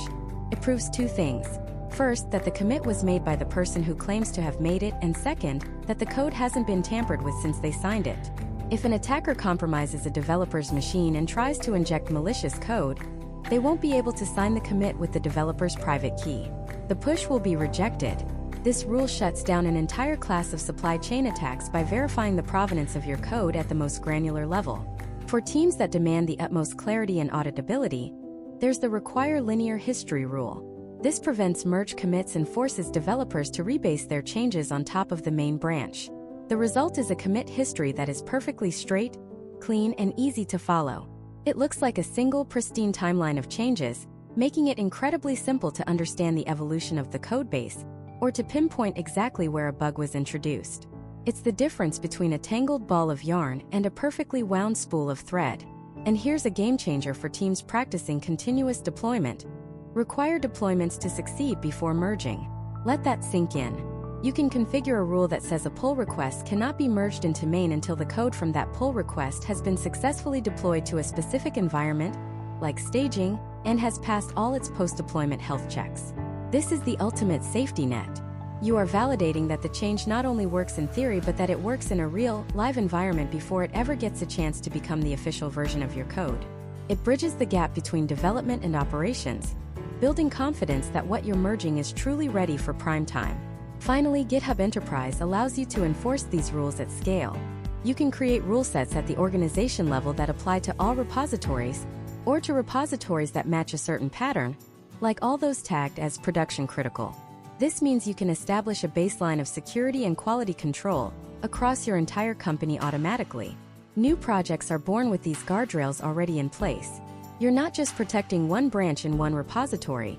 It proves two things. First, that the commit was made by the person who claims to have made it, and second, that the code hasn't been tampered with since they signed it. If an attacker compromises a developer's machine and tries to inject malicious code, they won't be able to sign the commit with the developer's private key. The push will be rejected. This rule shuts down an entire class of supply chain attacks by verifying the provenance of your code at the most granular level. For teams that demand the utmost clarity and auditability, there's the require linear history rule. This prevents merge commits and forces developers to rebase their changes on top of the main branch. The result is a commit history that is perfectly straight, clean, and easy to follow. It looks like a single, pristine timeline of changes, making it incredibly simple to understand the evolution of the codebase, or to pinpoint exactly where a bug was introduced. It's the difference between a tangled ball of yarn and a perfectly wound spool of thread. And here's a game changer for teams practicing continuous deployment. Require deployments to succeed before merging. Let that sink in. You can configure a rule that says a pull request cannot be merged into main until the code from that pull request has been successfully deployed to a specific environment, like staging, and has passed all its post-deployment health checks. This is the ultimate safety net. You are validating that the change not only works in theory but that it works in a real, live environment before it ever gets a chance to become the official version of your code. It bridges the gap between development and operations, building confidence that what you're merging is truly ready for prime time. Finally, GitHub Enterprise allows you to enforce these rules at scale. You can create rule sets at the organization level that apply to all repositories, or to repositories that match a certain pattern, like all those tagged as production critical. This means you can establish a baseline of security and quality control across your entire company automatically. New projects are born with these guardrails already in place. You're not just protecting one branch in one repository,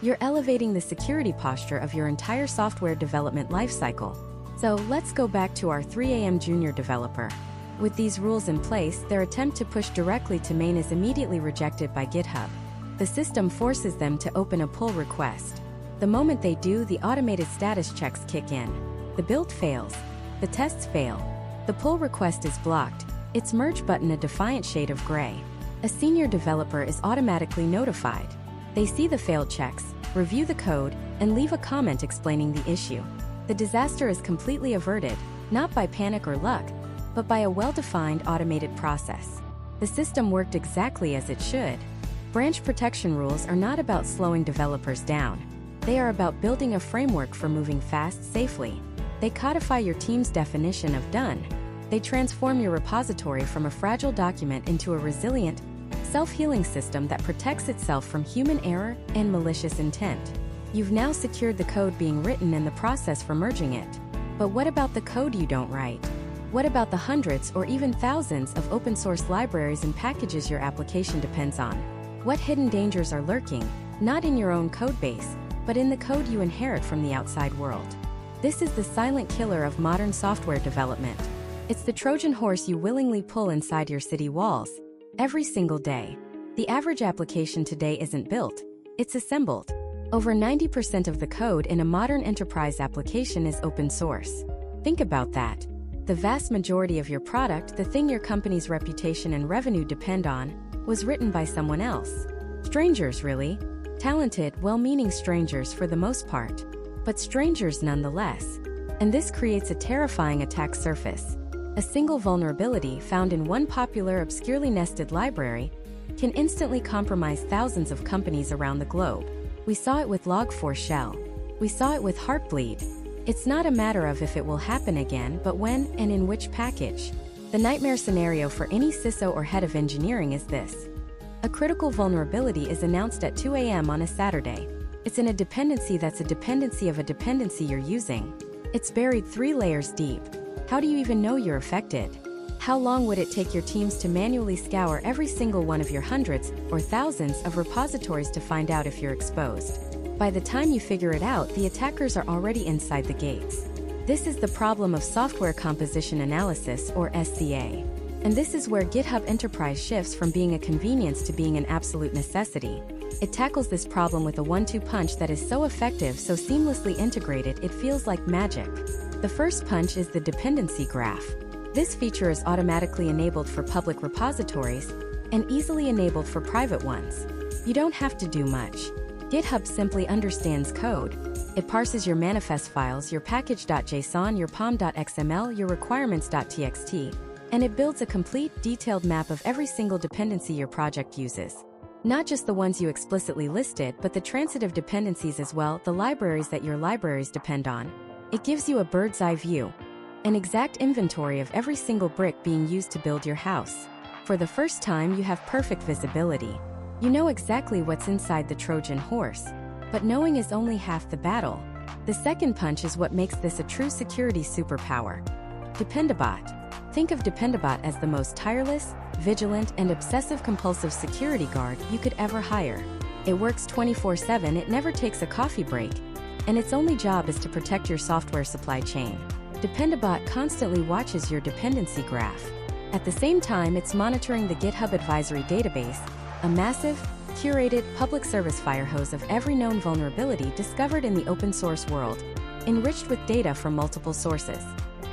you're elevating the security posture of your entire software development lifecycle. So let's go back to our 3 AM junior developer. With these rules in place, their attempt to push directly to main is immediately rejected by GitHub. The system forces them to open a pull request. The moment they do, the automated status checks kick in. The build fails. The tests fail. The pull request is blocked, its merge button a defiant shade of gray. A senior developer is automatically notified. They see the failed checks, review the code, and leave a comment explaining the issue. The disaster is completely averted, not by panic or luck, but by a well-defined automated process. The system worked exactly as it should. Branch protection rules are not about slowing developers down. They are about building a framework for moving fast safely. They codify your team's definition of done. They transform your repository from a fragile document into a resilient, self-healing system that protects itself from human error and malicious intent. You've now secured the code being written and the process for merging it. But what about the code you don't write? What about the hundreds or even thousands of open-source libraries and packages your application depends on? What hidden dangers are lurking, not in your own code base, but in the code you inherit from the outside world? This is the silent killer of modern software development. It's the Trojan horse you willingly pull inside your city walls, every single day. The average application today isn't built, it's assembled. Over 90% of the code in a modern enterprise application is open source. Think about that. The vast majority of your product, the thing your company's reputation and revenue depend on, was written by someone else. Strangers, really. Talented, well-meaning strangers for the most part. But strangers nonetheless. And this creates a terrifying attack surface. A single vulnerability found in one popular obscurely nested library can instantly compromise thousands of companies around the globe. We saw it with Log4Shell. We saw it with Heartbleed. It's not a matter of if it will happen again, but when and in which package. The nightmare scenario for any CISO or head of engineering is this. A critical vulnerability is announced at 2 AM on a Saturday. It's in a dependency that's a dependency of a dependency you're using. It's buried 3 layers deep. How do you even know you're affected? How long would it take your teams to manually scour every single one of your hundreds or thousands of repositories to find out if you're exposed? By the time you figure it out, the attackers are already inside the gates. This is the problem of software composition analysis, or SCA. And this is where GitHub Enterprise shifts from being a convenience to being an absolute necessity. It tackles this problem with a 1-2 punch that is so effective, so seamlessly integrated, it feels like magic. The first punch is the dependency graph. This feature is automatically enabled for public repositories and easily enabled for private ones. You don't have to do much. GitHub simply understands code. It parses your manifest files, your package.json, your pom.xml, your requirements.txt, and it builds a complete, detailed map of every single dependency your project uses. Not just the ones you explicitly listed, but the transitive dependencies as well, the libraries that your libraries depend on. It gives you a bird's eye view, an exact inventory of every single brick being used to build your house. For the first time, you have perfect visibility. You know exactly what's inside the Trojan horse. But knowing is only half the battle. The second punch is what makes this a true security superpower. Dependabot. Think of Dependabot as the most tireless, vigilant, and obsessive-compulsive security guard you could ever hire. It works 24/7, it never takes a coffee break, and its only job is to protect your software supply chain. Dependabot constantly watches your dependency graph. At the same time, it's monitoring the GitHub Advisory Database, a massive, curated public service firehose of every known vulnerability discovered in the open-source world, enriched with data from multiple sources.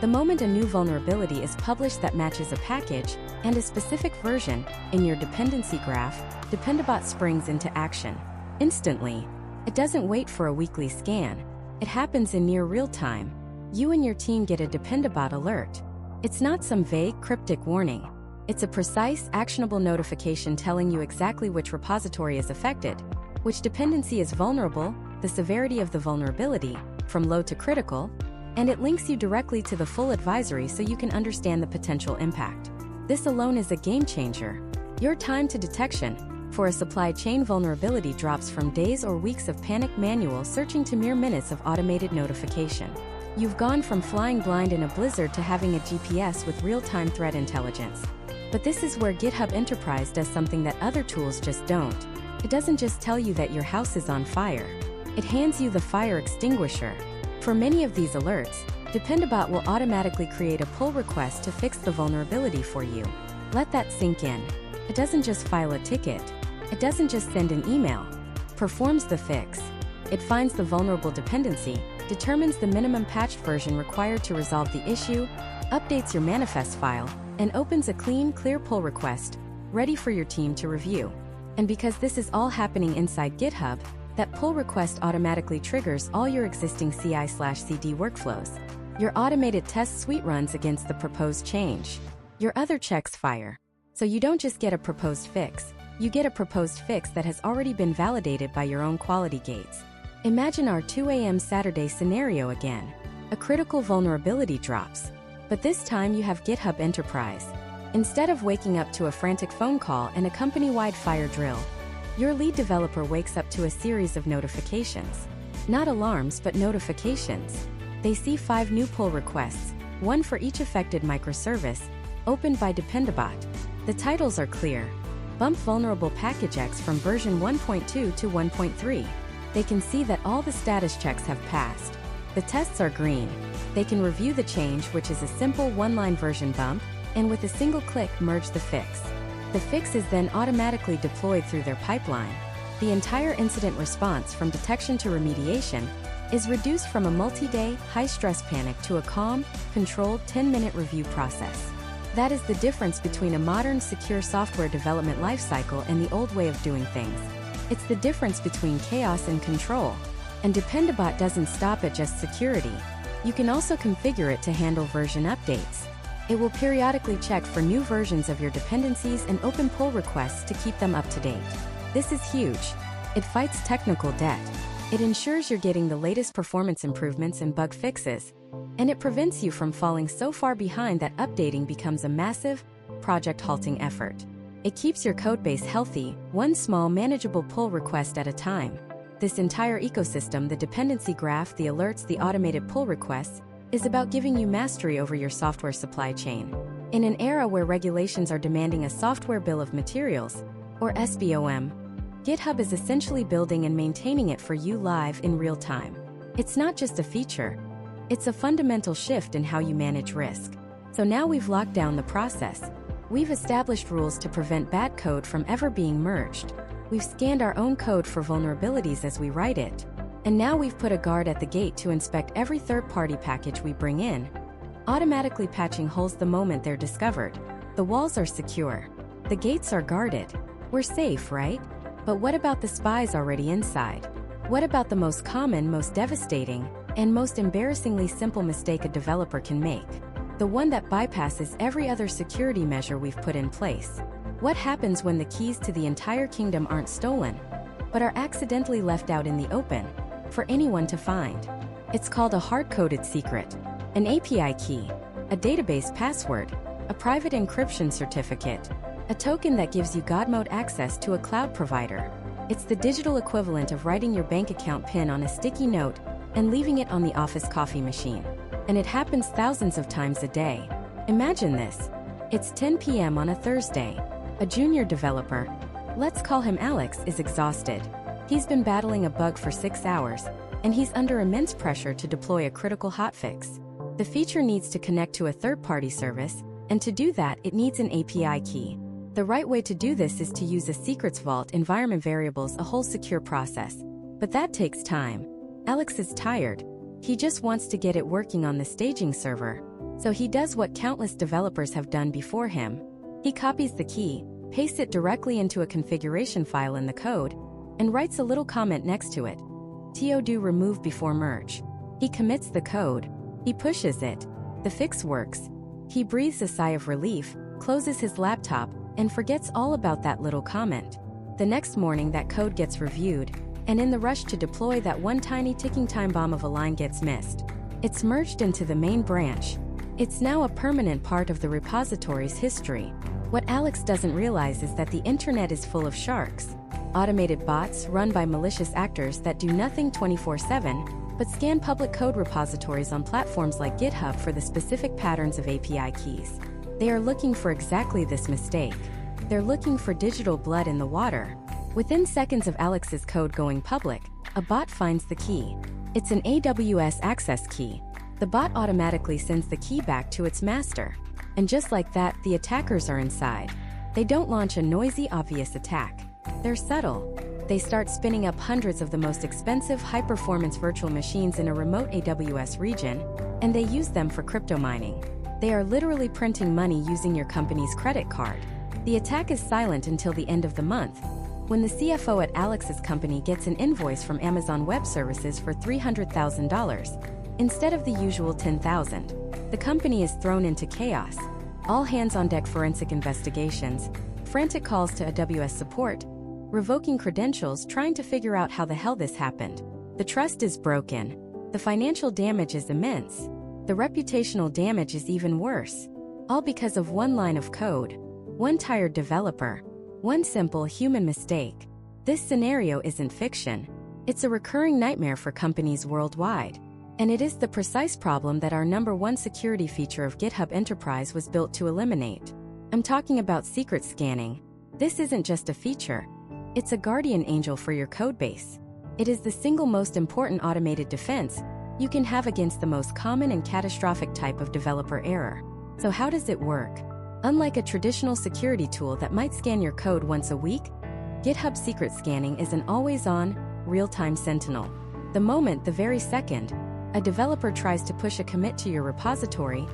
The moment a new vulnerability is published that matches a package and a specific version in your dependency graph, Dependabot springs into action. Instantly. It doesn't wait for a weekly scan. It happens in near real time. You and your team get a Dependabot alert. It's not some vague, cryptic warning. It's a precise, actionable notification telling you exactly which repository is affected, which dependency is vulnerable, the severity of the vulnerability, from low to critical, and it links you directly to the full advisory so you can understand the potential impact. This alone is a game changer. Your time to detection for a supply chain vulnerability drops from days or weeks of panicked manual searching to mere minutes of automated notification. You've gone from flying blind in a blizzard to having a GPS with real-time threat intelligence. But this is where GitHub Enterprise does something that other tools just don't. It doesn't just tell you that your house is on fire. It hands you the fire extinguisher. For many of these alerts, Dependabot will automatically create a pull request to fix the vulnerability for you. Let that sink in. It doesn't just file a ticket. It doesn't just send an email. Performs the fix. It finds the vulnerable dependency, determines the minimum patched version required to resolve the issue, updates your manifest file, and opens a clean, clear pull request, ready for your team to review. And because this is all happening inside GitHub, that pull request automatically triggers all your existing CI/CD workflows. Your automated test suite runs against the proposed change. Your other checks fire. So you don't just get a proposed fix, you get a proposed fix that has already been validated by your own quality gates. Imagine our 2 a.m. Saturday scenario again. A critical vulnerability drops. But this time you have GitHub Enterprise. Instead of waking up to a frantic phone call and a company-wide fire drill, your lead developer wakes up to a series of notifications. Not alarms, but notifications. They see 5 new pull requests, one for each affected microservice, opened by Dependabot. The titles are clear. Bump vulnerable package X from version 1.2 to 1.3. They can see that all the status checks have passed. The tests are green. They can review the change, which is a simple one-line version bump, and with a single click merge the fix. The fix is then automatically deployed through their pipeline. The entire incident response from detection to remediation is reduced from a multi-day, high-stress panic to a calm, controlled 10-minute review process. That is the difference between a modern, secure software development lifecycle and the old way of doing things. It's the difference between chaos and control. And Dependabot doesn't stop at just security. You can also configure it to handle version updates. It will periodically check for new versions of your dependencies and open pull requests to keep them up to date. This is huge. It fights technical debt. It ensures you're getting the latest performance improvements and bug fixes. And it prevents you from falling so far behind that updating becomes a massive, project-halting effort. It keeps your codebase healthy, one small, manageable pull request at a time. This entire ecosystem, the dependency graph, the alerts, the automated pull requests, is about giving you mastery over your software supply chain. In an era where regulations are demanding a software bill of materials, or SBOM, GitHub is essentially building and maintaining it for you live in real time. It's not just a feature, it's a fundamental shift in how you manage risk. So now we've locked down the process. We've established rules to prevent bad code from ever being merged. We've scanned our own code for vulnerabilities as we write it. And now we've put a guard at the gate to inspect every third-party package we bring in, automatically patching holes the moment they're discovered. The walls are secure. The gates are guarded. We're safe, right? But what about the spies already inside? What about the most common, most devastating, and most embarrassingly simple mistake a developer can make? The one that bypasses every other security measure we've put in place. What happens when the keys to the entire kingdom aren't stolen, but are accidentally left out in the open, for anyone to find? It's called a hard-coded secret, an API key, a database password, a private encryption certificate, a token that gives you God mode access to a cloud provider. It's the digital equivalent of writing your bank account PIN on a sticky note and leaving it on the office coffee machine. And it happens thousands of times a day. Imagine this. It's 10 p.m. on a Thursday. A junior developer, let's call him Alex, is exhausted. He's been battling a bug for 6 hours, and he's under immense pressure to deploy a critical hotfix. The feature needs to connect to a third-party service, and to do that, it needs an API key. The right way to do this is to use a secrets vault, environment variables, a whole secure process. But that takes time. Alex is tired. He just wants to get it working on the staging server. So he does what countless developers have done before him. He copies the key, pastes it directly into a configuration file in the code, and writes a little comment next to it. To do remove before merge. He commits the code. He pushes it. The fix works. He breathes a sigh of relief, closes his laptop, and forgets all about that little comment. The next morning that code gets reviewed, and in the rush to deploy, that one tiny ticking time bomb of a line gets missed. It's merged into the main branch. It's now a permanent part of the repository's history. What Alex doesn't realize is that the internet is full of sharks. Automated bots run by malicious actors that do nothing 24/7, but scan public code repositories on platforms like GitHub for the specific patterns of API keys. They are looking for exactly this mistake. They're looking for digital blood in the water. Within seconds of Alex's code going public, a bot finds the key. It's an AWS access key. The bot automatically sends the key back to its master. And just like that, the attackers are inside. They don't launch a noisy, obvious attack. They're subtle. They start spinning up hundreds of the most expensive high-performance virtual machines in a remote AWS region, and they use them for crypto mining. They are literally printing money using your company's credit card. The attack is silent until the end of the month, when the CFO at Alex's company gets an invoice from Amazon Web Services for $300,000, instead of the usual $10,000. The company is thrown into chaos. All hands on deck forensic investigations, frantic calls to AWS support, revoking credentials, trying to figure out how the hell this happened. The trust is broken. The financial damage is immense. The reputational damage is even worse. All because of one line of code, one tired developer, one simple human mistake. This scenario isn't fiction. It's a recurring nightmare for companies worldwide. And it is the precise problem that our #1 security feature of GitHub Enterprise was built to eliminate. I'm talking about secret scanning. This isn't just a feature. It's a guardian angel for your codebase. It is the single most important automated defense you can have against the most common and catastrophic type of developer error. So how does it work? Unlike a traditional security tool that might scan your code once a week, GitHub secret scanning is an always-on, real-time sentinel. The moment, the very second, a developer tries to push a commit to your repository,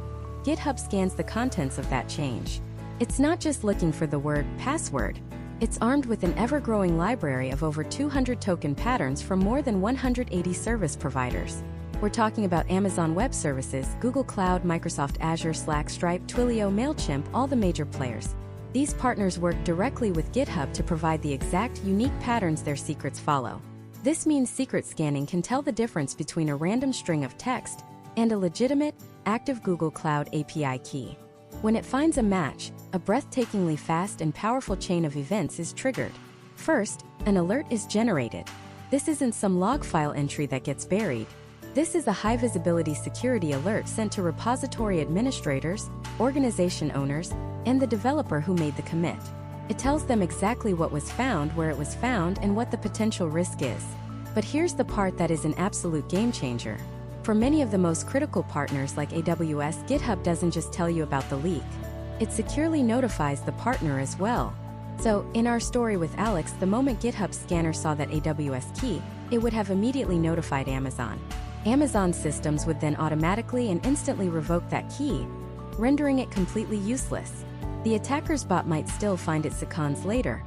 GitHub scans the contents of that change. It's not just looking for the word password. It's armed with an ever-growing library of over 200 token patterns from more than 180 service providers. We're talking about Amazon Web Services, Google Cloud, Microsoft Azure, Slack, Stripe, Twilio, MailChimp, all the major players. These partners work directly with GitHub to provide the exact, unique patterns their secrets follow. This means secret scanning can tell the difference between a random string of text and a legitimate, active Google Cloud API key. When it finds a match, a breathtakingly fast and powerful chain of events is triggered. First, an alert is generated. This isn't some log file entry that gets buried. This is a high-visibility security alert sent to repository administrators, organization owners, and the developer who made the commit. It tells them exactly what was found, where it was found, and what the potential risk is. But here's the part that is an absolute game changer. For many of the most critical partners like AWS, GitHub doesn't just tell you about the leak. It securely notifies the partner as well. So, in our story with Alex, the moment GitHub scanner saw that AWS key, it would have immediately notified Amazon. Amazon systems would then automatically and instantly revoke that key, rendering it completely useless. The attacker's bot might still find its seconds later,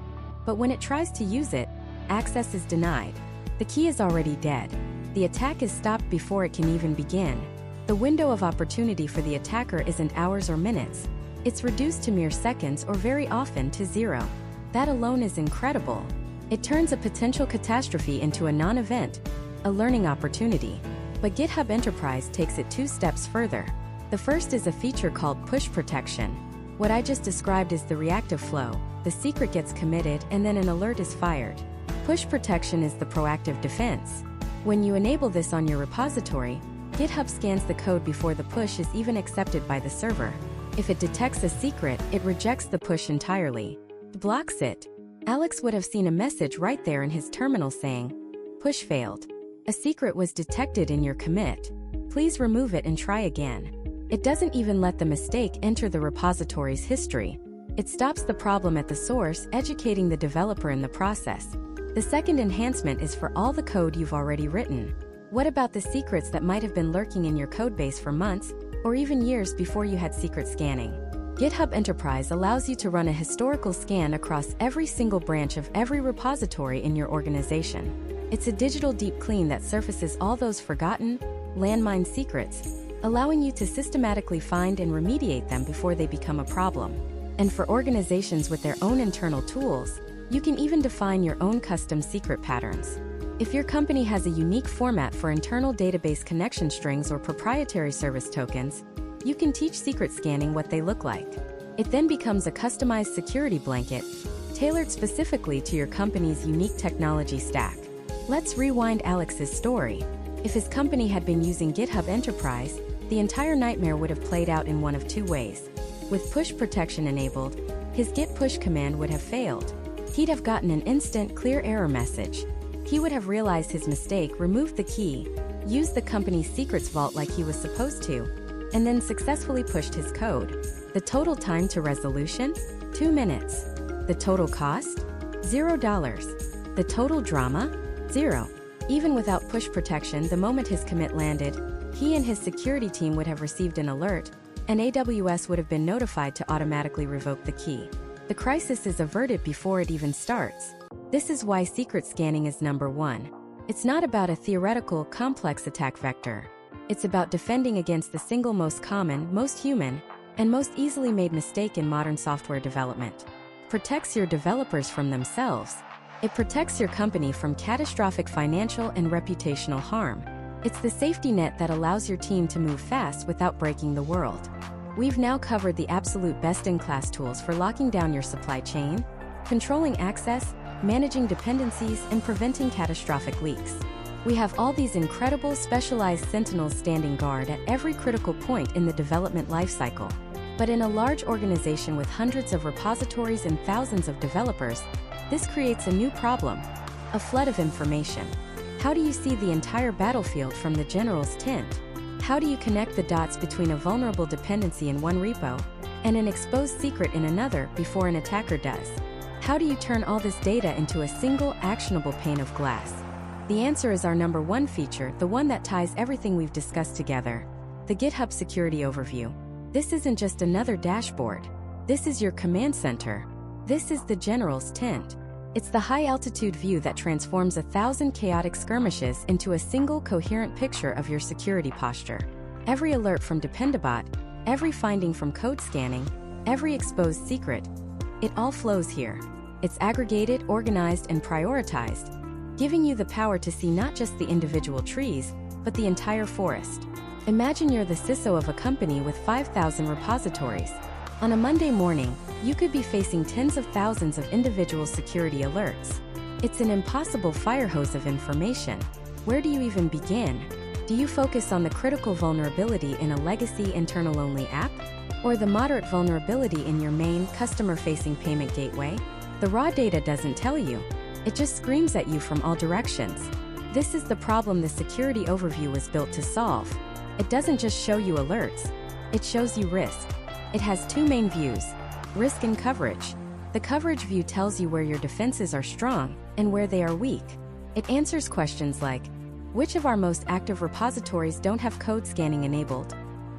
but when it tries to use it, access is denied. The key is already dead. The attack is stopped before it can even begin. The window of opportunity for the attacker isn't hours or minutes. It's reduced to mere seconds or very often to zero. That alone is incredible. It turns a potential catastrophe into a non-event, a learning opportunity. But GitHub Enterprise takes it 2 steps further. The first is a feature called push protection. What I just described is the reactive flow. The secret gets committed and then an alert is fired. Push protection is the proactive defense. When you enable this on your repository, GitHub scans the code before the push is even accepted by the server. If it detects a secret, it rejects the push entirely. It blocks it. Alex would have seen a message right there in his terminal saying, "Push failed. A secret was detected in your commit. Please remove it and try again." It doesn't even let the mistake enter the repository's history. It stops the problem at the source, educating the developer in the process. The second enhancement is for all the code you've already written. What about the secrets that might have been lurking in your codebase for months, or even years before you had secret scanning? GitHub Enterprise allows you to run a historical scan across every single branch of every repository in your organization. It's a digital deep clean that surfaces all those forgotten, landmine secrets, allowing you to systematically find and remediate them before they become a problem. And for organizations with their own internal tools, you can even define your own custom secret patterns. If your company has a unique format for internal database connection strings or proprietary service tokens, you can teach secret scanning what they look like. It then becomes a customized security blanket, tailored specifically to your company's unique technology stack. Let's rewind Alex's story. If his company had been using GitHub Enterprise, the entire nightmare would have played out in one of two ways. With push protection enabled, his git push command would have failed. He'd have gotten an instant clear error message. He would have realized his mistake, removed the key, used the company's secrets vault like he was supposed to, and then successfully pushed his code. The total time to resolution? 2 minutes. The total cost? $0. The total drama? 0. Even without push protection, the moment his commit landed, he and his security team would have received an alert, and AWS would have been notified to automatically revoke the key. The crisis is averted before it even starts. This is why secret scanning is number one. It's not about a theoretical, complex attack vector. It's about defending against the single most common, most human, and most easily made mistake in modern software development. Protects your developers from themselves. It protects your company from catastrophic financial and reputational harm. It's the safety net that allows your team to move fast without breaking the world. We've now covered the absolute best-in-class tools for locking down your supply chain, controlling access, managing dependencies, and preventing catastrophic leaks. We have all these incredible specialized sentinels standing guard at every critical point in the development lifecycle. But in a large organization with hundreds of repositories and thousands of developers, this creates a new problem: a flood of information. How do you see the entire battlefield from the general's tent? How do you connect the dots between a vulnerable dependency in one repo and an exposed secret in another before an attacker does? How do you turn all this data into a single, actionable pane of glass? The answer is our number one feature, the one that ties everything we've discussed together: the GitHub Security Overview. This isn't just another dashboard. This is your command center. This is the general's tent. It's the high-altitude view that transforms 1,000 chaotic skirmishes into a single coherent picture of your security posture. Every alert from Dependabot, every finding from code scanning, every exposed secret, it all flows here. It's aggregated, organized, and prioritized, giving you the power to see not just the individual trees, but the entire forest. Imagine you're the CISO of a company with 5,000 repositories. On a Monday morning, you could be facing tens of thousands of individual security alerts. It's an impossible fire hose of information. Where do you even begin? Do you focus on the critical vulnerability in a legacy internal-only app? Or the moderate vulnerability in your main, customer-facing payment gateway? The raw data doesn't tell you. It just screams at you from all directions. This is the problem the Security Overview was built to solve. It doesn't just show you alerts. It shows you risk. It has two main views: risk and coverage. The coverage view tells you where your defenses are strong and where they are weak. It answers questions like, which of our most active repositories don't have code scanning enabled?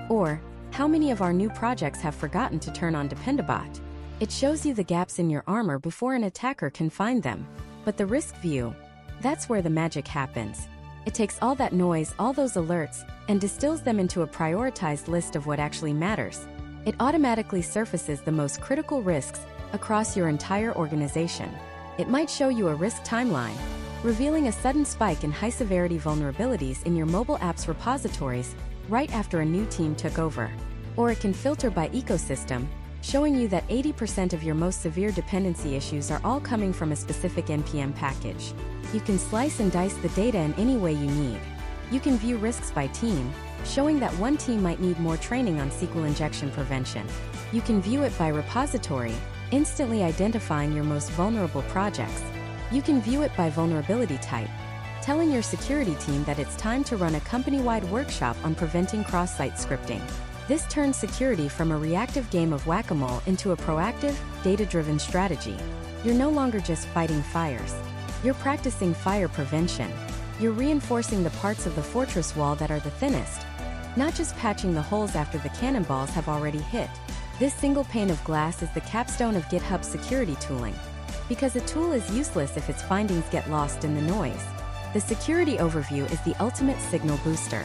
Or, how many of our new projects have forgotten to turn on Dependabot? It shows you the gaps in your armor before an attacker can find them. But the risk view, that's where the magic happens. It takes all that noise, all those alerts, and distills them into a prioritized list of what actually matters. It automatically surfaces the most critical risks across your entire organization. It might show you a risk timeline, revealing a sudden spike in high-severity vulnerabilities in your mobile apps repositories right after a new team took over. Or it can filter by ecosystem, showing you that 80% of your most severe dependency issues are all coming from a specific NPM package. You can slice and dice the data in any way you need. You can view risks by team, showing that one team might need more training on SQL injection prevention. You can view it by repository, instantly identifying your most vulnerable projects. You can view it by vulnerability type, telling your security team that it's time to run a company-wide workshop on preventing cross-site scripting. This turns security from a reactive game of whack-a-mole into a proactive, data-driven strategy. You're no longer just fighting fires. You're practicing fire prevention. You're reinforcing the parts of the fortress wall that are the thinnest, not just patching the holes after the cannonballs have already hit. This single pane of glass is the capstone of GitHub security tooling. Because a tool is useless if its findings get lost in the noise. The Security Overview is the ultimate signal booster.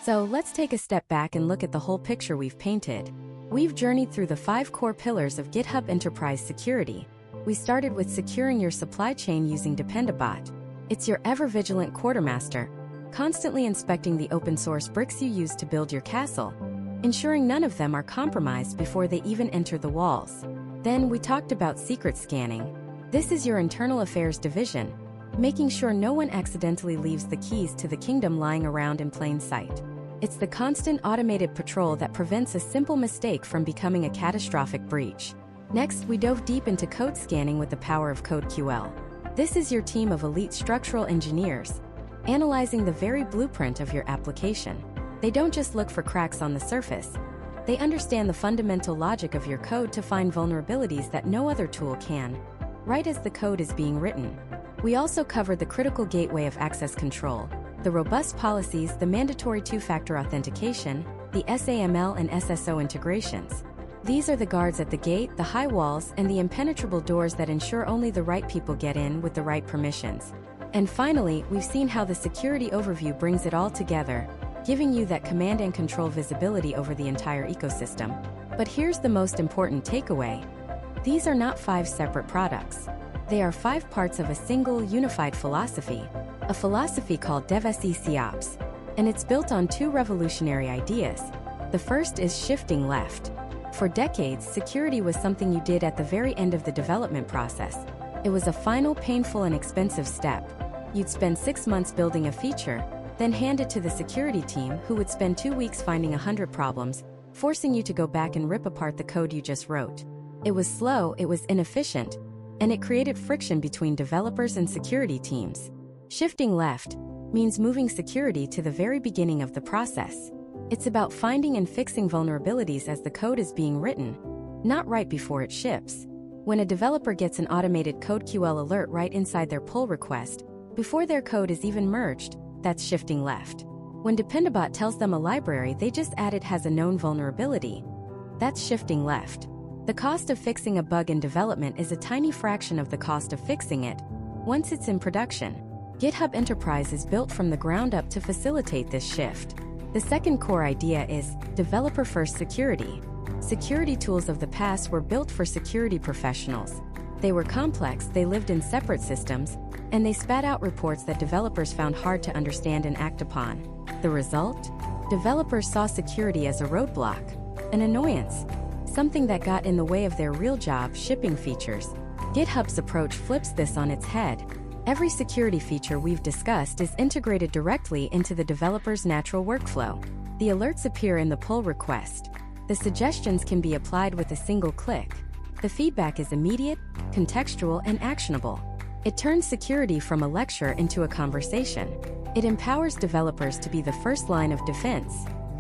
So let's take a step back and look at the whole picture we've painted. We've journeyed through the 5 core pillars of GitHub Enterprise Security. We started with securing your supply chain using Dependabot. It's your ever-vigilant quartermaster, constantly inspecting the open-source bricks you use to build your castle, ensuring none of them are compromised before they even enter the walls. Then we talked about secret scanning. This is your internal affairs division, making sure no one accidentally leaves the keys to the kingdom lying around in plain sight. It's the constant automated patrol that prevents a simple mistake from becoming a catastrophic breach. Next, we dove deep into code scanning with the power of CodeQL. This is your team of elite structural engineers, analyzing the very blueprint of your application. They don't just look for cracks on the surface. They understand the fundamental logic of your code to find vulnerabilities that no other tool can, right as the code is being written. We also covered the critical gateway of access control, the robust policies, the mandatory two-factor authentication, the SAML and SSO integrations. These are the guards at the gate, the high walls, and the impenetrable doors that ensure only the right people get in with the right permissions. And finally, we've seen how the security overview brings it all together, giving you that command and control visibility over the entire ecosystem. But here's the most important takeaway. These are not 5 separate products. They are 5 parts of a single, unified philosophy, a philosophy called DevSecOps, and it's built on 2 revolutionary ideas. The first is shifting left. For decades, security was something you did at the very end of the development process. It was a final, painful, and expensive step. You'd spend 6 months building a feature, then hand it to the security team, who would spend 2 weeks finding 100 problems, forcing you to go back and rip apart the code you just wrote. It was slow, it was inefficient, and it created friction between developers and security teams. Shifting left means moving security to the very beginning of the process. It's about finding and fixing vulnerabilities as the code is being written, not right before it ships. When a developer gets an automated CodeQL alert right inside their pull request, before their code is even merged, that's shifting left. When Dependabot tells them a library they just added has a known vulnerability, that's shifting left. The cost of fixing a bug in development is a tiny fraction of the cost of fixing it once it's in production. GitHub Enterprise is built from the ground up to facilitate this shift. The second core idea is developer-first security. Security tools of the past were built for security professionals. They were complex, they lived in separate systems, and they spat out reports that developers found hard to understand and act upon. The result? Developers saw security as a roadblock, an annoyance, something that got in the way of their real job, shipping features. GitHub's approach flips this on its head. Every security feature we've discussed is integrated directly into the developer's natural workflow. The alerts appear in the pull request. The suggestions can be applied with a single click. The feedback is immediate, contextual, and actionable. It turns security from a lecture into a conversation. It empowers developers to be the first line of defense.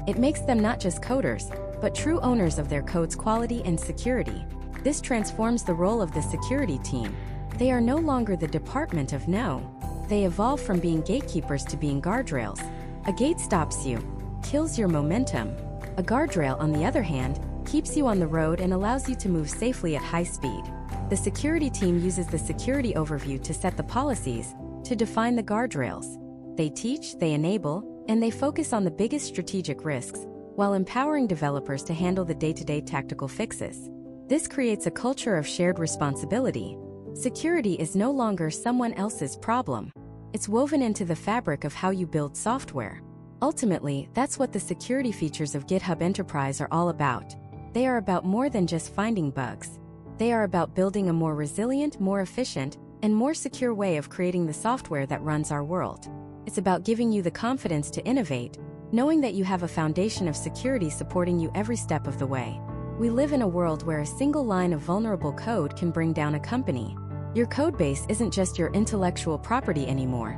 It makes them not just coders, but true owners of their code's quality and security. This transforms the role of the security team. They are no longer the department of no. They evolve from being gatekeepers to being guardrails. A gate stops you, kills your momentum. A guardrail, on the other hand, keeps you on the road and allows you to move safely at high speed. The security team uses the security overview to set the policies, to define the guardrails. They teach, they enable, and they focus on the biggest strategic risks, while empowering developers to handle the day-to-day tactical fixes. This creates a culture of shared responsibility. Security is no longer someone else's problem. It's woven into the fabric of how you build software. Ultimately, that's what the security features of GitHub Enterprise are all about. They are about more than just finding bugs. They are about building a more resilient, more efficient, and more secure way of creating the software that runs our world. It's about giving you the confidence to innovate, knowing that you have a foundation of security supporting you every step of the way. We live in a world where a single line of vulnerable code can bring down a company. Your codebase isn't just your intellectual property anymore.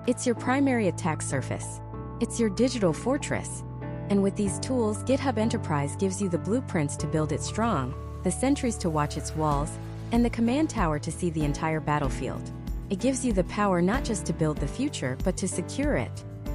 It's your primary attack surface. It's your digital fortress. And with these tools, GitHub Enterprise gives you the blueprints to build it strong, the sentries to watch its walls, and the command tower to see the entire battlefield. It gives you the power not just to build the future, but to secure it.